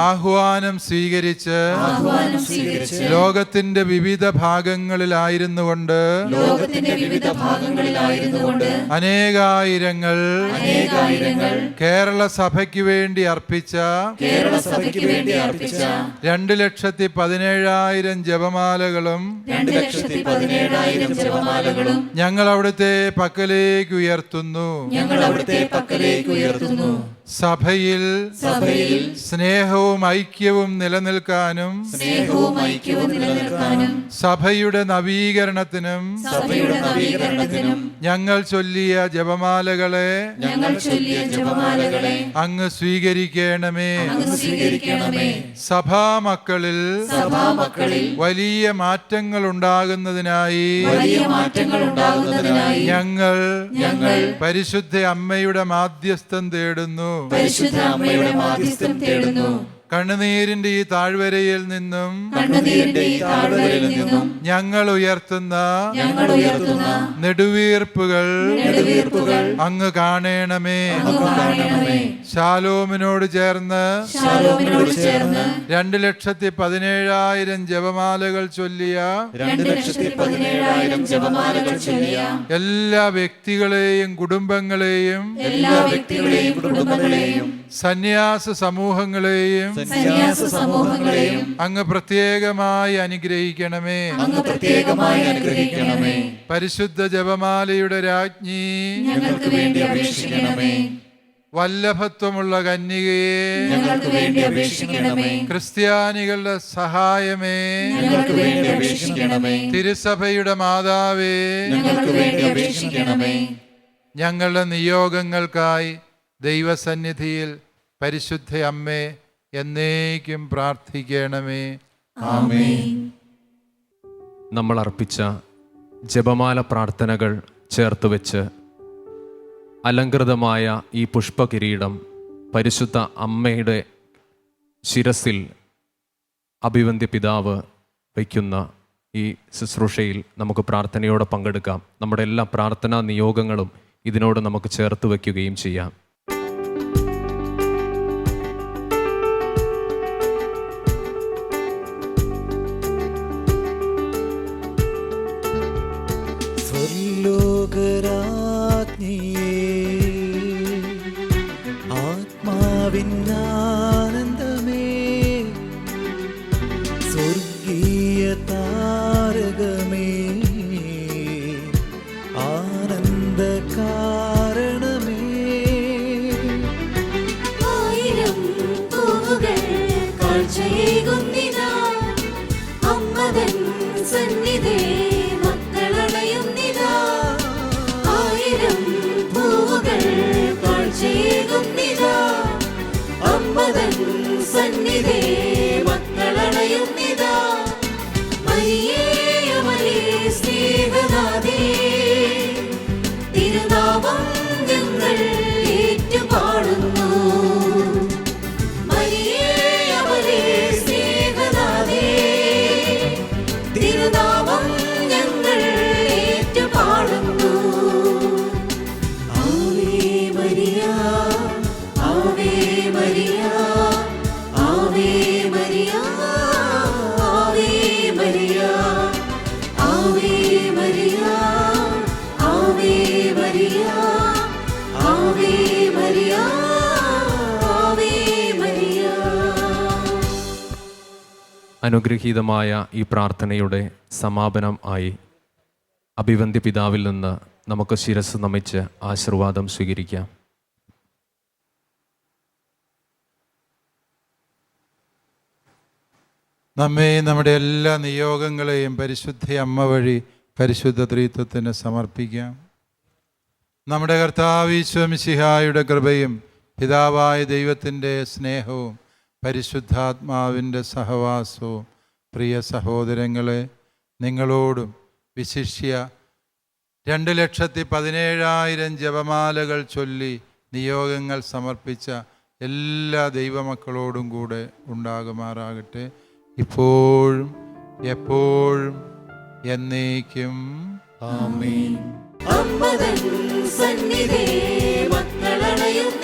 ആഹ്വാനം സ്വീകരിച്ച് ലോകത്തിന്റെ വിവിധ ഭാഗങ്ങളിലായിരുന്നുകൊണ്ട് അനേകായിരങ്ങൾ കേരള സഭയ്ക്ക് വേണ്ടി അർപ്പിച്ച 2,17,000 ജപമാലകളും ഞങ്ങൾ അവിടുത്തെ പക്കലേക്ക് ഉയർത്തുന്നു. സഭയിൽ സ്നേഹവും ഐക്യവും നിലനിൽക്കാനും സഭയുടെ നവീകരണത്തിനും ഞങ്ങൾ ചൊല്ലിയ ജപമാലകളെ അങ്ങ് സ്വീകരിക്കണമേ. സഭാമക്കളിൽ വലിയ മാറ്റങ്ങൾ ഉണ്ടാകുന്നതിനായി ഞങ്ങൾ പരിശുദ്ധ അമ്മയുടെ മാധ്യസ്ഥം തേടുന്നു. കണ്ണുനീരിന്റെ ഈ താഴ്വരയിൽ നിന്നും ഞങ്ങൾ ഉയർത്തുന്ന നെടുവീർപ്പുകൾ അങ്ങ് കാണണമേ. ശാലോമിനോട് ചേർന്ന് 2,17,000 ജപമാലകൾ ചൊല്ലിയ എല്ലാ വ്യക്തികളെയും കുടുംബങ്ങളെയും സന്യാസ സമൂഹങ്ങളെയും അങ്ങ് പ്രത്യേകമായി അനുഗ്രഹിക്കണമേ. പരിശുദ്ധ ജപമാലയുടെ രാജ്ഞി, ഞങ്ങൾക്ക് വേണ്ടി അപേക്ഷിക്കണമേ. വല്ലഭത്വമുള്ള കന്യകയെ, ഞങ്ങൾക്ക് വേണ്ടി അപേക്ഷിക്കണമേ. ക്രിസ്ത്യാനികളുടെ സഹായമേ, ഞങ്ങൾക്ക് വേണ്ടി അപേക്ഷിക്കണമേ. തിരുസഭയുടെ മാതാവേ, ഞങ്ങൾക്ക് വേണ്ടി അപേക്ഷിക്കണമേ. ഞങ്ങളുടെ നിയോഗങ്ങൾക്കായി ദൈവസന്നിധിയിൽ പരിശുദ്ധ അമ്മേ എന്നേക്കും പ്രാർത്ഥിക്കണമേ. ആമേൻ. നമ്മൾ അർപ്പിച്ച ജപമാല പ്രാർത്ഥനകൾ ചേർത്ത് വെച്ച് അലങ്കൃതമായ ഈ പുഷ്പകിരീടം പരിശുദ്ധ അമ്മയുടെ ശിരസിൽ അഭിവന്ദ്യ പിതാവ് വയ്ക്കുന്ന ഈ ശുശ്രൂഷയിൽ നമുക്ക് പ്രാർത്ഥനയോടെ പങ്കെടുക്കാം. നമ്മുടെ എല്ലാ പ്രാർത്ഥനാ നിയോഗങ്ങളും ഇതിനോട് നമുക്ക് ചേർത്ത് വയ്ക്കുകയും ചെയ്യാം. സ്വർലോകരാജ്ഞിയേ, ആത്മാവിനാനന്ദമേ, സ്വർഗീയ താരകമേ, ആനന്ദ കാരണമേ, ആയിരം പൂവുകൾ കാഴ്ചയേകുന്നിതാ, അമ്മതൻ സന്നിധി മക്കളണയുന്നിതാ. ആയിരം പൂവുകൾ കാഴ്ചയേകുന്നിതാ, അമ്മതൻ സന്നിധി മക്കളണയുന്നിതാ. മരിയേ മരിയേ സ്നേഹനാഥേ, തിരുനാമം ഞങ്ങൾ ഏറ്റുപാടുന്നു. മരിയേ മരിയേ സ്നേഹനാഥേ, തിരുനാമം ഞങ്ങൾ ഏറ്റുപാടുന്നു. ആവേ മരിയ, ആവേ മരിയ, ആവേ അനുഗ്രഹീതമായ ഈ പ്രാർത്ഥനയുടെ സമാപനം ആയി അഭിവന്ദ്യ പിതാവിൽ നിന്ന് നമുക്ക് ശിരസ് നമിച്ച് ആശീർവാദം സ്വീകരിക്കാം. നമ്മെയും നമ്മുടെ എല്ലാ നിയോഗങ്ങളെയും പരിശുദ്ധ അമ്മ വഴി പരിശുദ്ധ ത്രിത്വത്തിന് സമർപ്പിക്കാം. നമ്മുടെ കർത്താവ് ഈശോ മിശിഹായുടെ കൃപയും പിതാവായ ദൈവത്തിൻ്റെ സ്നേഹവും പരിശുദ്ധാത്മാവിൻ്റെ സഹവാസവും പ്രിയ സഹോദരങ്ങളെ നിങ്ങളോടും വിശിഷ്യ 2,17,000 ജപമാലകൾ ചൊല്ലി നിയോഗങ്ങൾ സമർപ്പിച്ച എല്ലാ ദൈവമക്കളോടും കൂടെ ഉണ്ടാകുമാറാകട്ടെ, ഇപ്പോഴും എപ്പോഴും എന്നേക്കും. ആമേൻ. അമ്മതൻ സന്നിധേ മക്കളണയുന്ന